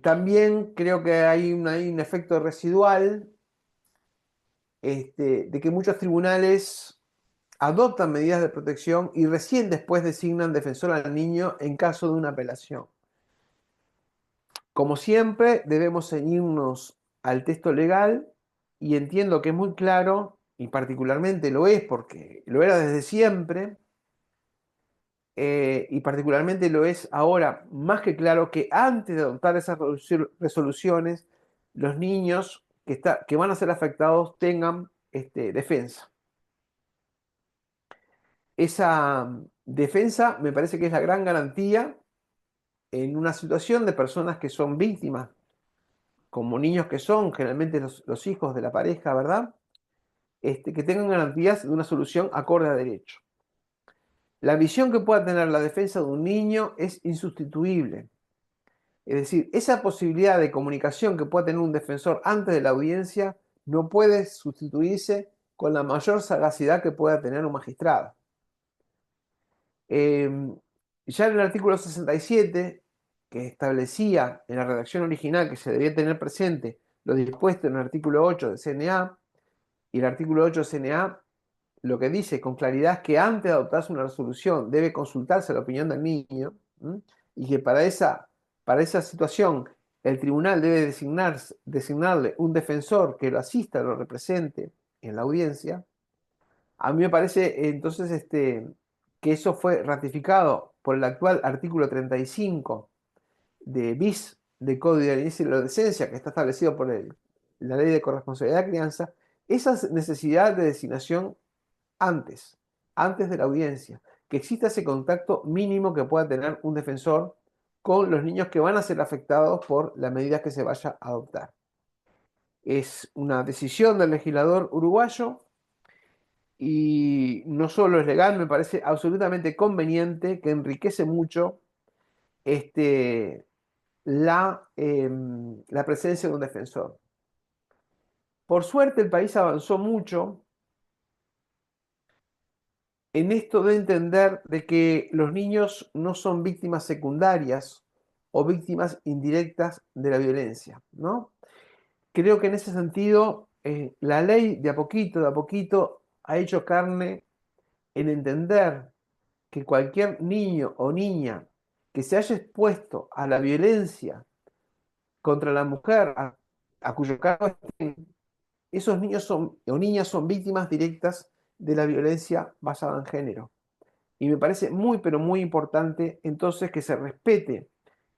También creo que hay un efecto residual de que muchos tribunales adoptan medidas de protección y recién después designan defensor al niño en caso de una apelación. Como siempre, debemos ceñirnos al texto legal y entiendo que es muy claro, y particularmente lo es porque lo era desde siempre, y particularmente lo es ahora más que claro que antes de adoptar esas resoluciones, los niños que van a ser afectados tengan defensa. Esa defensa me parece que es la gran garantía en una situación de personas que son víctimas como niños que son generalmente los hijos de la pareja, ¿verdad? Que tengan garantías de una solución acorde a derecho. La visión que pueda tener la defensa de un niño es insustituible. Es decir, esa posibilidad de comunicación que pueda tener un defensor antes de la audiencia no puede sustituirse con la mayor sagacidad que pueda tener un magistrado. Ya en el artículo 67, que establecía en la redacción original que se debía tener presente lo dispuesto en el artículo 8 del CNA, y el artículo 8 del CNA lo que dice con claridad es que antes de adoptarse una resolución debe consultarse la opinión del niño, y que para esa situación el tribunal debe designarle un defensor que lo asista, lo represente en la audiencia. A mí me parece entonces que eso fue ratificado por el actual artículo 35 de bis del Código de la Niñez y la Adolescencia, que está establecido por la Ley de Corresponsabilidad de Crianza, esa necesidad de designación antes de la audiencia, que exista ese contacto mínimo que pueda tener un defensor con los niños que van a ser afectados por la medida que se vaya a adoptar. Es una decisión del legislador uruguayo y no solo es legal, me parece absolutamente conveniente, que enriquece mucho la presencia de un defensor. Por suerte el país avanzó mucho en esto de entender de que los niños no son víctimas secundarias o víctimas indirectas de la violencia, ¿no? Creo que en ese sentido la ley de a poquito ha hecho carne en entender que cualquier niño o niña que se haya expuesto a la violencia contra la mujer a cuyo cargo estén, esos niños o niñas son víctimas directas de la violencia basada en género. Y me parece muy, pero muy importante entonces que se respete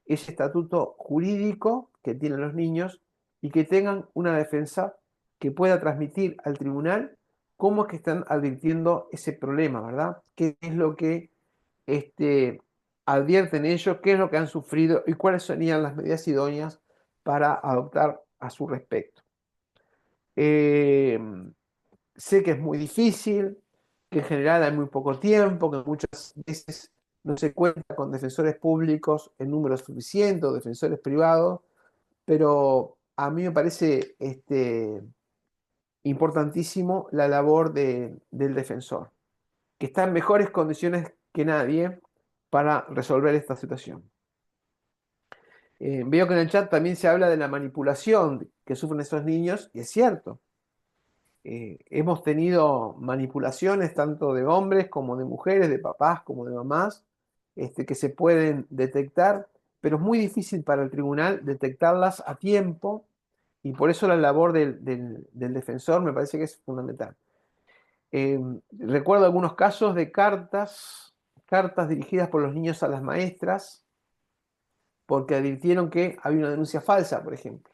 ese estatuto jurídico que tienen los niños y que tengan una defensa que pueda transmitir al tribunal cómo es que están advirtiendo ese problema, ¿verdad? ¿Qué es lo que advierten ellos, qué es lo que han sufrido y cuáles serían las medidas idóneas para adoptar a su respecto? Sé que es muy difícil, que en general hay muy poco tiempo, que muchas veces no se cuenta con defensores públicos en número suficiente o defensores privados, pero a mí me parece importantísimo la labor del defensor, que está en mejores condiciones que nadie para resolver esta situación. Veo que en el chat también se habla de la manipulación que sufren esos niños, y es cierto. Hemos tenido manipulaciones tanto de hombres como de mujeres, de papás como de mamás, que se pueden detectar, pero es muy difícil para el tribunal detectarlas a tiempo y por eso la labor del defensor me parece que es fundamental. Recuerdo algunos casos de cartas dirigidas por los niños a las maestras porque advirtieron que había una denuncia falsa, por ejemplo,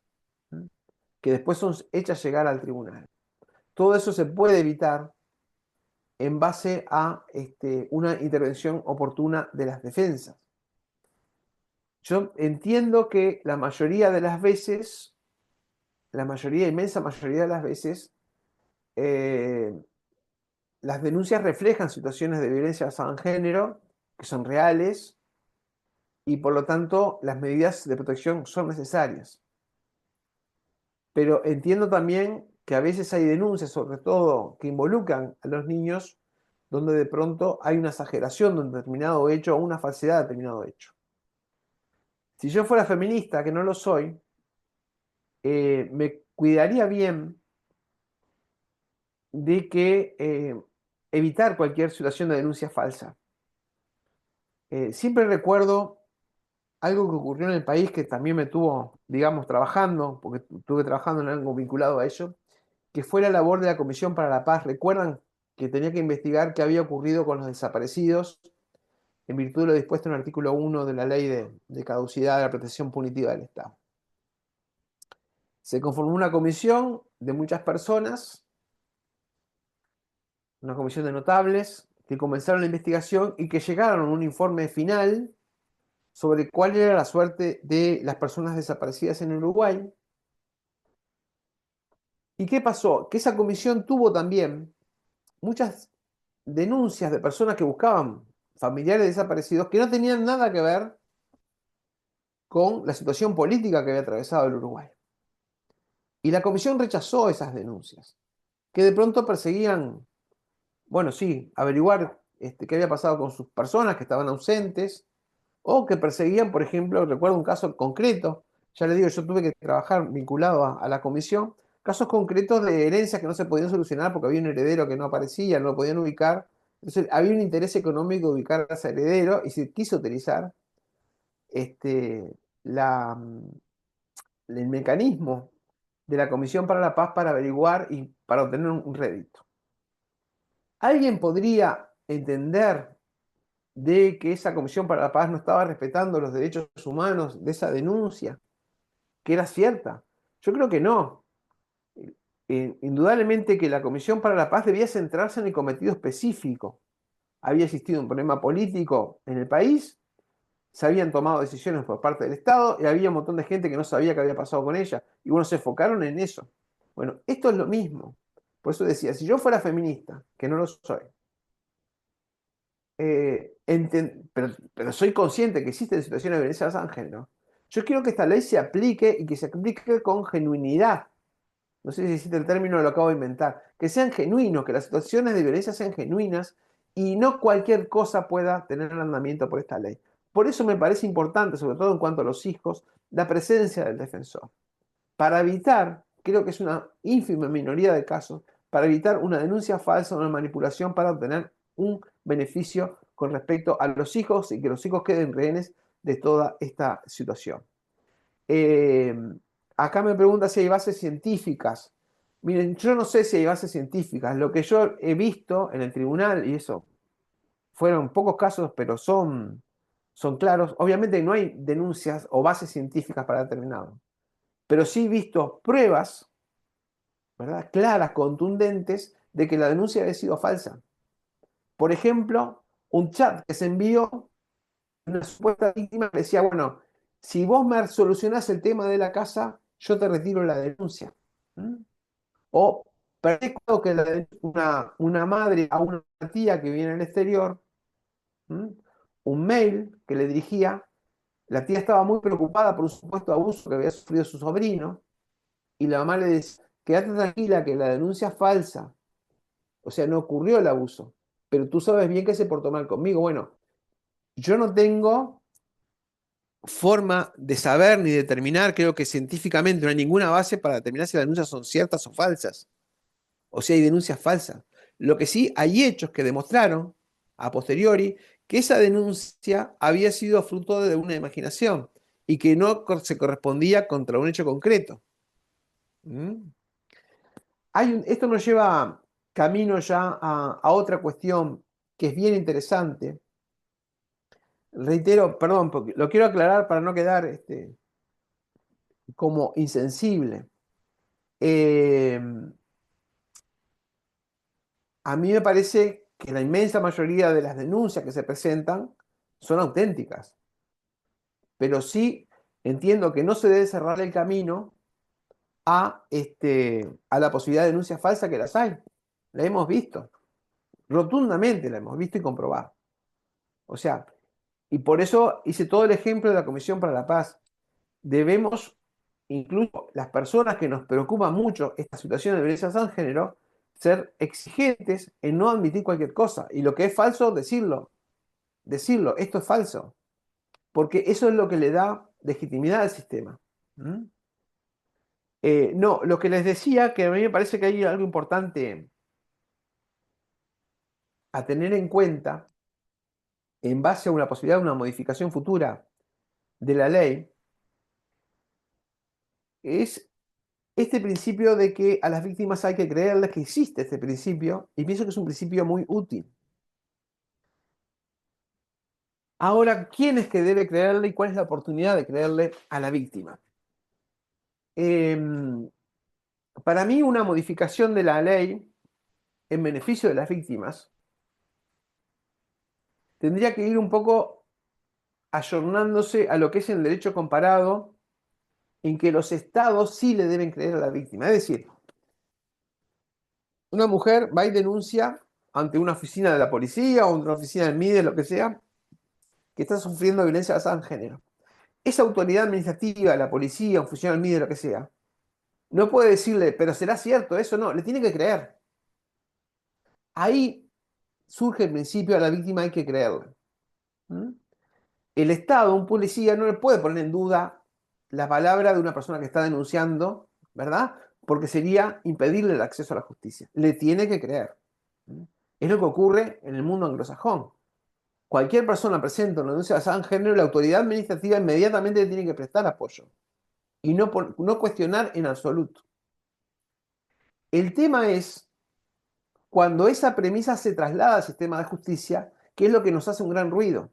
que después son hechas llegar al tribunal. Todo eso se puede evitar en base a una intervención oportuna de las defensas. Yo entiendo que la mayoría de las veces, inmensa mayoría de las veces, las denuncias reflejan situaciones de violencia basada en género que son reales y por lo tanto las medidas de protección son necesarias. Pero entiendo también que a veces hay denuncias, sobre todo que involucran a los niños, donde de pronto hay una exageración de un determinado hecho o una falsedad de determinado hecho. Si yo fuera feminista, que no lo soy, me cuidaría bien de que evitar cualquier situación de denuncia falsa. Siempre recuerdo algo que ocurrió en el país que también me tuvo, digamos, trabajando, porque estuve trabajando en algo vinculado a ello, que fue la labor de la Comisión para la Paz. ¿Recuerdan que tenía que investigar qué había ocurrido con los desaparecidos en virtud de lo dispuesto en el artículo 1 de la Ley de Caducidad de la Protección Punitiva del Estado? Se conformó una comisión de muchas personas, una comisión de notables, que comenzaron la investigación y que llegaron a un informe final sobre cuál era la suerte de las personas desaparecidas en Uruguay. ¿Y qué pasó? Que esa comisión tuvo también muchas denuncias de personas que buscaban familiares desaparecidos que no tenían nada que ver con la situación política que había atravesado el Uruguay. Y la comisión rechazó esas denuncias, que de pronto perseguían, bueno, sí, averiguar qué había pasado con sus personas que estaban ausentes, o que perseguían, por ejemplo, recuerdo un caso concreto, ya les digo, yo tuve que trabajar vinculado a la comisión, casos concretos de herencias que no se podían solucionar porque había un heredero que no aparecía, no lo podían ubicar. Entonces había un interés económico de ubicar a ese heredero y se quiso utilizar la, el mecanismo de la Comisión para la Paz para averiguar y para obtener un rédito. ¿Alguien podría entender de que esa Comisión para la Paz no estaba respetando los derechos humanos de esa denuncia, que era cierta? Yo creo que no. Indudablemente que la Comisión para la Paz debía centrarse en el cometido específico. Había existido un problema político en el país, se habían tomado decisiones por parte del Estado y había un montón de gente que no sabía qué había pasado con ella. Y bueno, se enfocaron en eso. Bueno, esto es lo mismo. Por eso decía, si yo fuera feminista, que no lo soy, pero soy consciente que existen situaciones de violencia basada en género, yo quiero que esta ley se aplique y que se aplique con genuinidad. No sé si existe el término, lo acabo de inventar. Que sean genuinos, que las situaciones de violencia sean genuinas y no cualquier cosa pueda tener el andamiento por esta ley. Por eso me parece importante, sobre todo en cuanto a los hijos, la presencia del defensor. Para evitar, creo que es una ínfima minoría de casos, para evitar una denuncia falsa o una manipulación para obtener un beneficio con respecto a los hijos y que los hijos queden rehenes de toda esta situación. Eh, Acá me pregunta si hay bases científicas. Miren, yo no sé si hay bases científicas. Lo que yo he visto en el tribunal, y eso fueron pocos casos, pero son claros. Obviamente no hay denuncias o bases científicas para determinado, pero sí he visto pruebas, ¿verdad?, claras, contundentes, de que la denuncia había sido falsa. Por ejemplo, un chat que se envió, una supuesta víctima que decía, bueno, si vos me solucionás el tema de la casa, yo te retiro la denuncia. ¿Mm? O recuerdo que una madre a una tía que viene en el exterior, ¿mm?, un mail que le dirigía, la tía estaba muy preocupada por un supuesto abuso que había sufrido su sobrino, y la mamá le dice, quédate tranquila que la denuncia es falsa, o sea, no ocurrió el abuso, pero tú sabes bien que se portó mal conmigo. Bueno, yo no tengo forma de saber ni determinar, creo que científicamente no hay ninguna base para determinar si las denuncias son ciertas o falsas, o si hay denuncias falsas. Lo que sí, hay hechos que demostraron, a posteriori, que esa denuncia había sido fruto de una imaginación y que no se correspondía contra un hecho concreto. ¿Mm? Esto nos lleva camino ya a otra cuestión que es bien interesante. Reitero, perdón, porque lo quiero aclarar para no quedar como insensible. Eh, a mí me parece que la inmensa mayoría de las denuncias que se presentan son auténticas, pero sí entiendo que no se debe cerrar el camino a la posibilidad de denuncias falsas, que las hay. La hemos visto, rotundamente la hemos visto y comprobado. O sea, y por eso hice todo el ejemplo de la Comisión para la Paz. Debemos, incluso las personas que nos preocupan mucho esta situación de violencia de género, ser exigentes en no admitir cualquier cosa. Y lo que es falso, decirlo. Decirlo, esto es falso. Porque eso es lo que le da legitimidad al sistema. ¿Mm? No, lo que les decía, que a mí me parece que hay algo importante a tener en cuenta en base a una posibilidad de una modificación futura de la ley, es este principio de que a las víctimas hay que creerles, que existe este principio, y pienso que es un principio muy útil. Ahora, ¿quién es que debe creerle y cuál es la oportunidad de creerle a la víctima? Para mí, una modificación de la ley en beneficio de las víctimas tendría que ir un poco ayornándose a lo que es el derecho comparado, en que los estados sí le deben creer a la víctima. Es decir, una mujer va y denuncia ante una oficina de la policía o ante una oficina del MIDE, lo que sea, que está sufriendo violencia basada en género. Esa autoridad administrativa, la policía, un funcionario del MIDE, lo que sea, no puede decirle, pero será cierto eso, no, le tiene que creer. Ahí surge el principio, a la víctima hay que creerle. ¿Mm? El Estado, un policía, no le puede poner en duda la palabra de una persona que está denunciando, ¿verdad? Porque sería impedirle el acceso a la justicia. Le tiene que creer. ¿Mm? Es lo que ocurre en el mundo anglosajón. Cualquier persona presenta una denuncia basada en género, la autoridad administrativa inmediatamente le tiene que prestar apoyo y no cuestionar en absoluto. El tema es cuando esa premisa se traslada al sistema de justicia, que es lo que nos hace un gran ruido.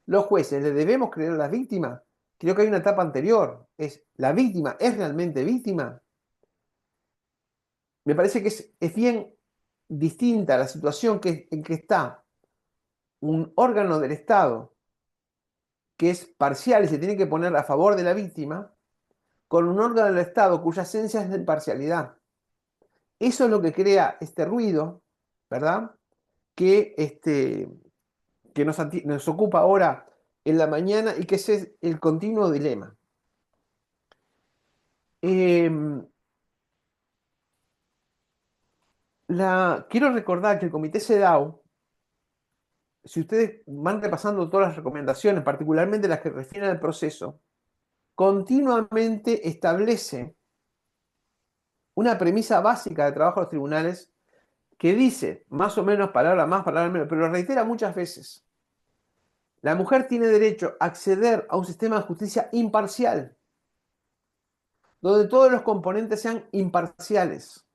Los jueces, ¿le debemos creer a las víctimas? Creo que hay una etapa anterior. ¿La víctima es realmente víctima? Me parece que es bien distinta la situación en que está un órgano del Estado que es parcial y se tiene que poner a favor de la víctima, con un órgano del Estado cuya esencia es la imparcialidad. Eso es lo que crea este ruido, ¿verdad? Que nos ocupa ahora en la mañana y que ese es el continuo dilema. Quiero recordar que el Comité CEDAW, si ustedes van repasando todas las recomendaciones, particularmente las que refieren al proceso, continuamente establece una premisa básica de trabajo de los tribunales que dice, más o menos, palabra más, palabra menos, pero lo reitera muchas veces. La mujer tiene derecho a acceder a un sistema de justicia imparcial, donde todos los componentes sean imparciales.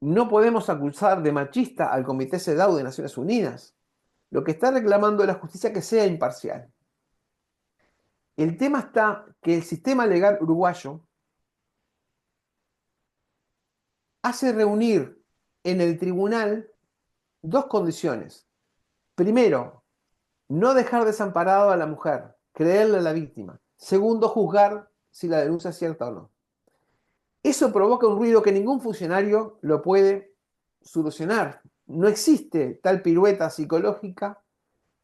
No podemos acusar de machista al Comité CEDAW de Naciones Unidas. Lo que está reclamando es la justicia que sea imparcial. El tema está que el sistema legal uruguayo hace reunir en el tribunal dos condiciones. Primero, no dejar desamparado a la mujer, creerle a la víctima. Segundo, juzgar si la denuncia es cierta o no. Eso provoca un ruido que ningún funcionario lo puede solucionar. No existe tal pirueta psicológica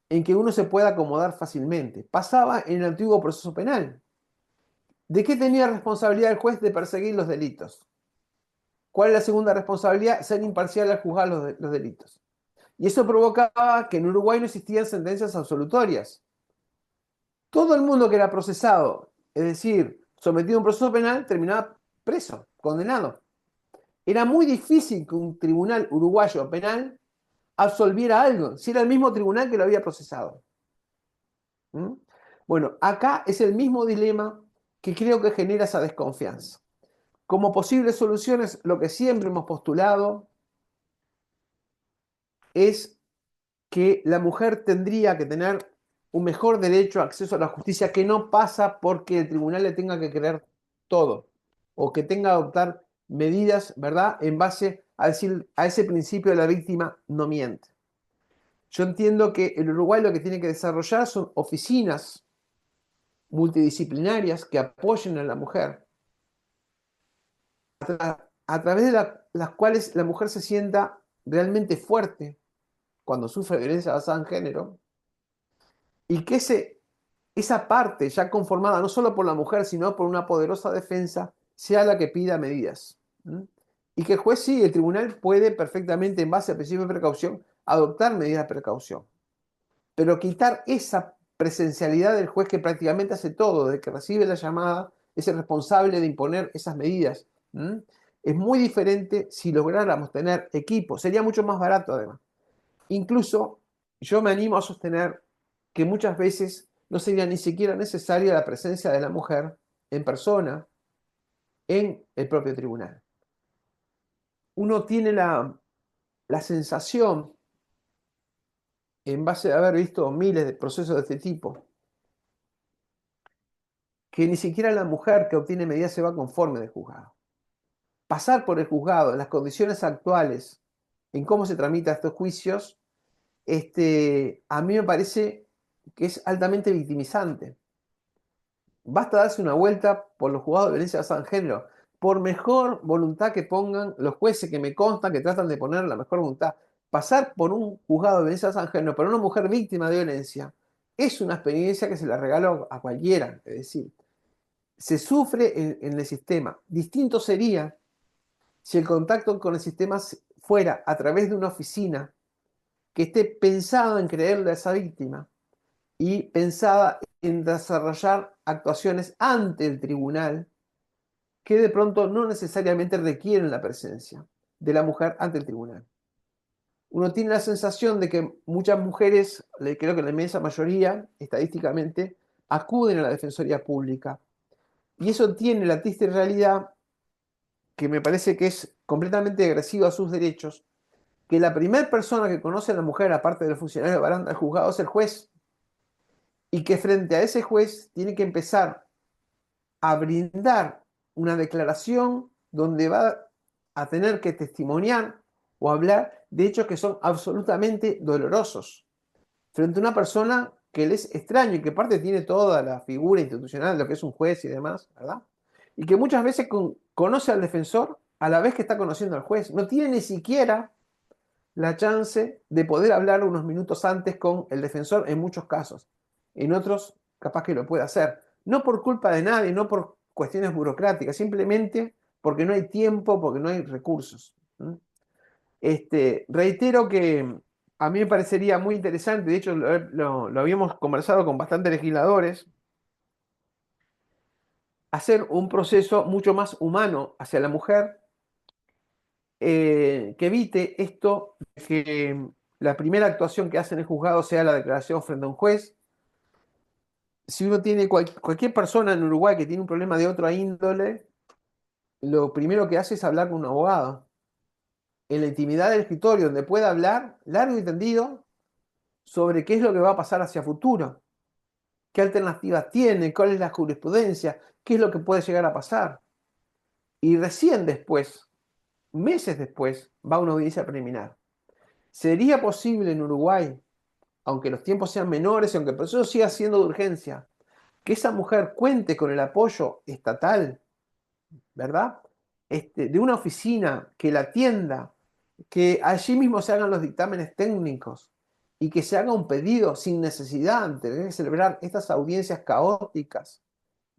en que uno se pueda acomodar fácilmente. Pasaba en el antiguo proceso penal. ¿De qué tenía responsabilidad el juez? De perseguir los delitos. ¿Cuál es la segunda responsabilidad? Ser imparcial al juzgar los delitos. Y eso provocaba que en Uruguay no existían sentencias absolutorias. Todo el mundo que era procesado, es decir, sometido a un proceso penal, terminaba preso, condenado. Era muy difícil que un tribunal uruguayo penal absolviera algo, si era el mismo tribunal que lo había procesado. ¿Mm? Bueno, acá es el mismo dilema que creo que genera esa desconfianza. Como posibles soluciones, lo que siempre hemos postulado es que la mujer tendría que tener un mejor derecho a acceso a la justicia que no pasa porque el tribunal le tenga que creer todo o que tenga que adoptar medidas, ¿verdad?, en base a ese principio de la víctima no miente. Yo entiendo que el Uruguay lo que tiene que desarrollar son oficinas multidisciplinarias que apoyen a la mujer, a través de las cuales la mujer se sienta realmente fuerte cuando sufre violencia basada en género, y que esa parte ya conformada no solo por la mujer, sino por una poderosa defensa, sea la que pida medidas. ¿Mm? Y que el juez, sí, el tribunal puede perfectamente, en base al principio de precaución, adoptar medidas de precaución. Pero quitar esa presencialidad del juez que prácticamente hace todo, de que recibe la llamada, es el responsable de imponer esas medidas. ¿Mm? Es muy diferente si lográramos tener equipos, sería mucho más barato además. Incluso yo me animo a sostener que muchas veces no sería ni siquiera necesaria la presencia de la mujer en persona en el propio tribunal. Uno tiene la sensación, en base a haber visto miles de procesos de este tipo, que ni siquiera la mujer que obtiene medidas se va conforme del juzgado. Pasar por el juzgado en las condiciones actuales, en cómo se tramitan estos juicios, a mí me parece que es altamente victimizante. Basta darse una vuelta por los juzgados de violencia basada en género, por mejor voluntad que pongan los jueces, que me constan que tratan de poner la mejor voluntad. Pasar por un juzgado de violencia basada en género para una mujer víctima de violencia es una experiencia que se la regalo a cualquiera. Es decir, se sufre en el sistema. Distinto sería si el contacto con el sistema fuera a través de una oficina que esté pensada en creerle a esa víctima y pensada en desarrollar actuaciones ante el tribunal que de pronto no necesariamente requieren la presencia de la mujer ante el tribunal. Uno tiene la sensación de que muchas mujeres, creo que la inmensa mayoría, estadísticamente, acuden a la Defensoría Pública. Y eso tiene la triste realidad, que me parece que es completamente agresiva a sus derechos, que la primera persona que conoce a la mujer, aparte del funcionario de baranda del juzgado, es el juez. Y que frente a ese juez tiene que empezar a brindar una declaración donde va a tener que testimoniar o hablar de hechos que son absolutamente dolorosos frente a una persona que le es extraño y que aparte tiene toda la figura institucional de lo que es un juez y demás, ¿verdad? Y que muchas veces conoce al defensor a la vez que está conociendo al juez. No tiene ni siquiera la chance de poder hablar unos minutos antes con el defensor en muchos casos. En otros, capaz que lo puede hacer. No por culpa de nadie, no por cuestiones burocráticas, simplemente porque no hay tiempo, porque no hay recursos. Reitero que a mí me parecería muy interesante, de hecho lo habíamos conversado con bastantes legisladores, hacer un proceso mucho más humano hacia la mujer, que evite esto de que la primera actuación que hace en el juzgado sea la declaración frente a un juez. Si uno tiene cualquier persona en Uruguay que tiene un problema de otra índole, lo primero que hace es hablar con un abogado en la intimidad del escritorio, donde pueda hablar largo y tendido sobre qué es lo que va a pasar hacia futuro, qué alternativas tiene, cuál es la jurisprudencia, qué es lo que puede llegar a pasar. Y recién después, meses después, va a una audiencia preliminar. ¿Sería posible en Uruguay, aunque los tiempos sean menores y aunque el proceso siga siendo de urgencia, que esa mujer cuente con el apoyo estatal, ¿verdad? De una oficina que la atienda, que allí mismo se hagan los dictámenes técnicos y que se haga un pedido sin necesidad de tener que celebrar estas audiencias caóticas,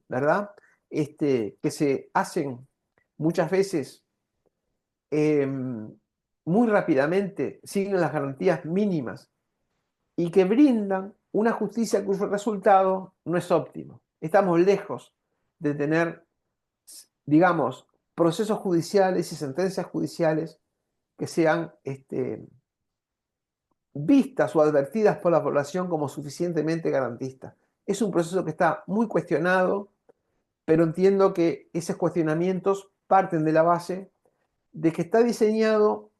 ¿verdad? Que se hacen muchas veces muy rápidamente, siguen las garantías mínimas y que brindan una justicia cuyo resultado no es óptimo. Estamos lejos de tener, digamos, procesos judiciales y sentencias judiciales que sean vistas o advertidas por la población como suficientemente garantistas. Es un proceso que está muy cuestionado, pero entiendo que esos cuestionamientos parten de la base de que está diseñado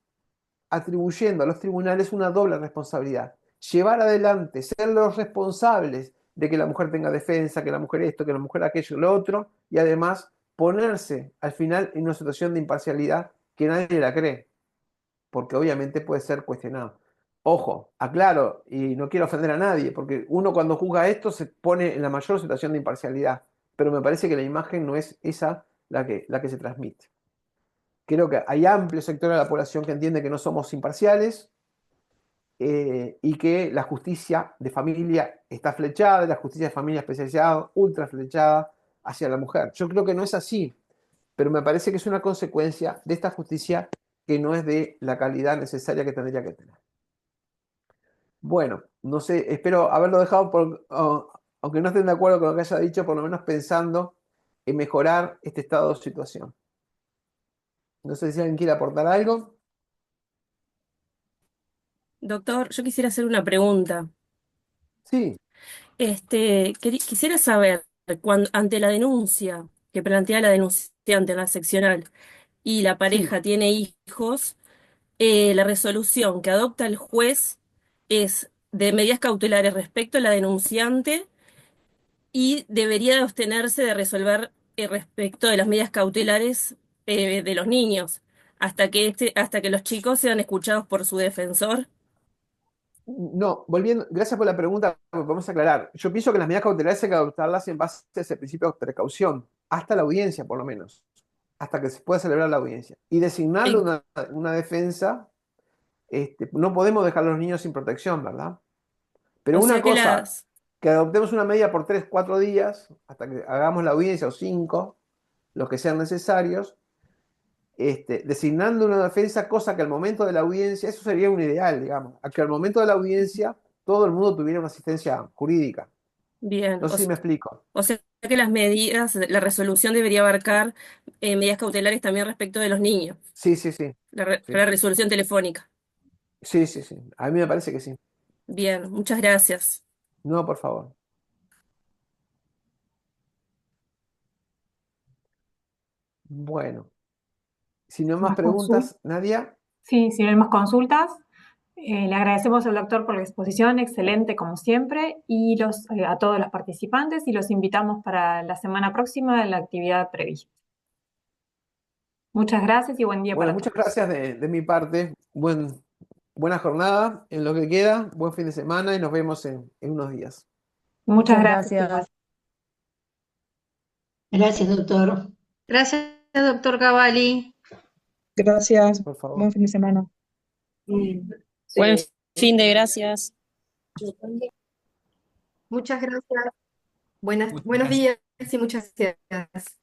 atribuyendo a los tribunales una doble responsabilidad. Llevar adelante, ser los responsables de que la mujer tenga defensa, que la mujer esto, que la mujer aquello, lo otro, y además ponerse al final en una situación de imparcialidad que nadie la cree, porque obviamente puede ser cuestionado. Ojo, aclaro, y no quiero ofender a nadie, porque uno cuando juzga esto se pone en la mayor situación de imparcialidad, pero me parece que la imagen no es esa la que se transmite. Creo que hay amplio sector de la población que entiende que no somos imparciales, y que la justicia de familia está flechada, la justicia de familia especializada, ultra flechada hacia la mujer. Yo creo que no es así, pero me parece que es una consecuencia de esta justicia que no es de la calidad necesaria que tendría que tener. Bueno, no sé, espero haberlo dejado aunque no estén de acuerdo con lo que haya dicho, por lo menos pensando en mejorar este estado de situación. No sé si alguien quiere aportar algo. Doctor, yo quisiera hacer una pregunta. Sí, Quisiera saber, ante la denuncia que plantea la denunciante en la seccional y la sí. pareja tiene hijos, la resolución que adopta el juez es de medidas cautelares respecto a la denunciante y debería de abstenerse de resolver respecto de las medidas cautelares de los niños, hasta que los chicos sean escuchados por su defensor. No, volviendo, gracias por la pregunta, vamos a aclarar. Yo pienso que las medidas cautelares hay que adoptarlas en base a ese principio de precaución, hasta la audiencia por lo menos, hasta que se pueda celebrar la audiencia. Y designarle En- una defensa, no podemos dejar a los niños sin protección, ¿verdad? Pero o una sea que cosa, que adoptemos una medida por 3, 4 días, hasta que hagamos la audiencia, o 5, los que sean necesarios, designando una defensa, cosa que al momento de la audiencia, eso sería un ideal, digamos, a que al momento de la audiencia todo el mundo tuviera una asistencia jurídica. Bien, No sé si me explico. o sea que las medidas, la resolución debería abarcar medidas cautelares también respecto de los niños, Sí, sí, sí, la sí, resolución telefónica. sí, sí, sí. A mí me parece que sí. Bien, muchas gracias. No, por favor. Bueno, si no hay más Más consultas. preguntas, Nadia. Sí, si no hay más consultas, le agradecemos al doctor por la exposición, excelente como siempre, y a todos los participantes y los invitamos para la semana próxima en la actividad prevista. Muchas gracias y buen día Bueno, para muchas todos. gracias de mi parte. buena jornada en lo que queda, buen fin de semana y nos vemos en unos días. Muchas Muchas gracias. gracias. igual. Gracias, doctor. Gracias, doctor Cavalli. Gracias. Por favor. Buen fin de semana. Buen fin de gracias. Muchas gracias. Buenos Muchas días y muchas gracias.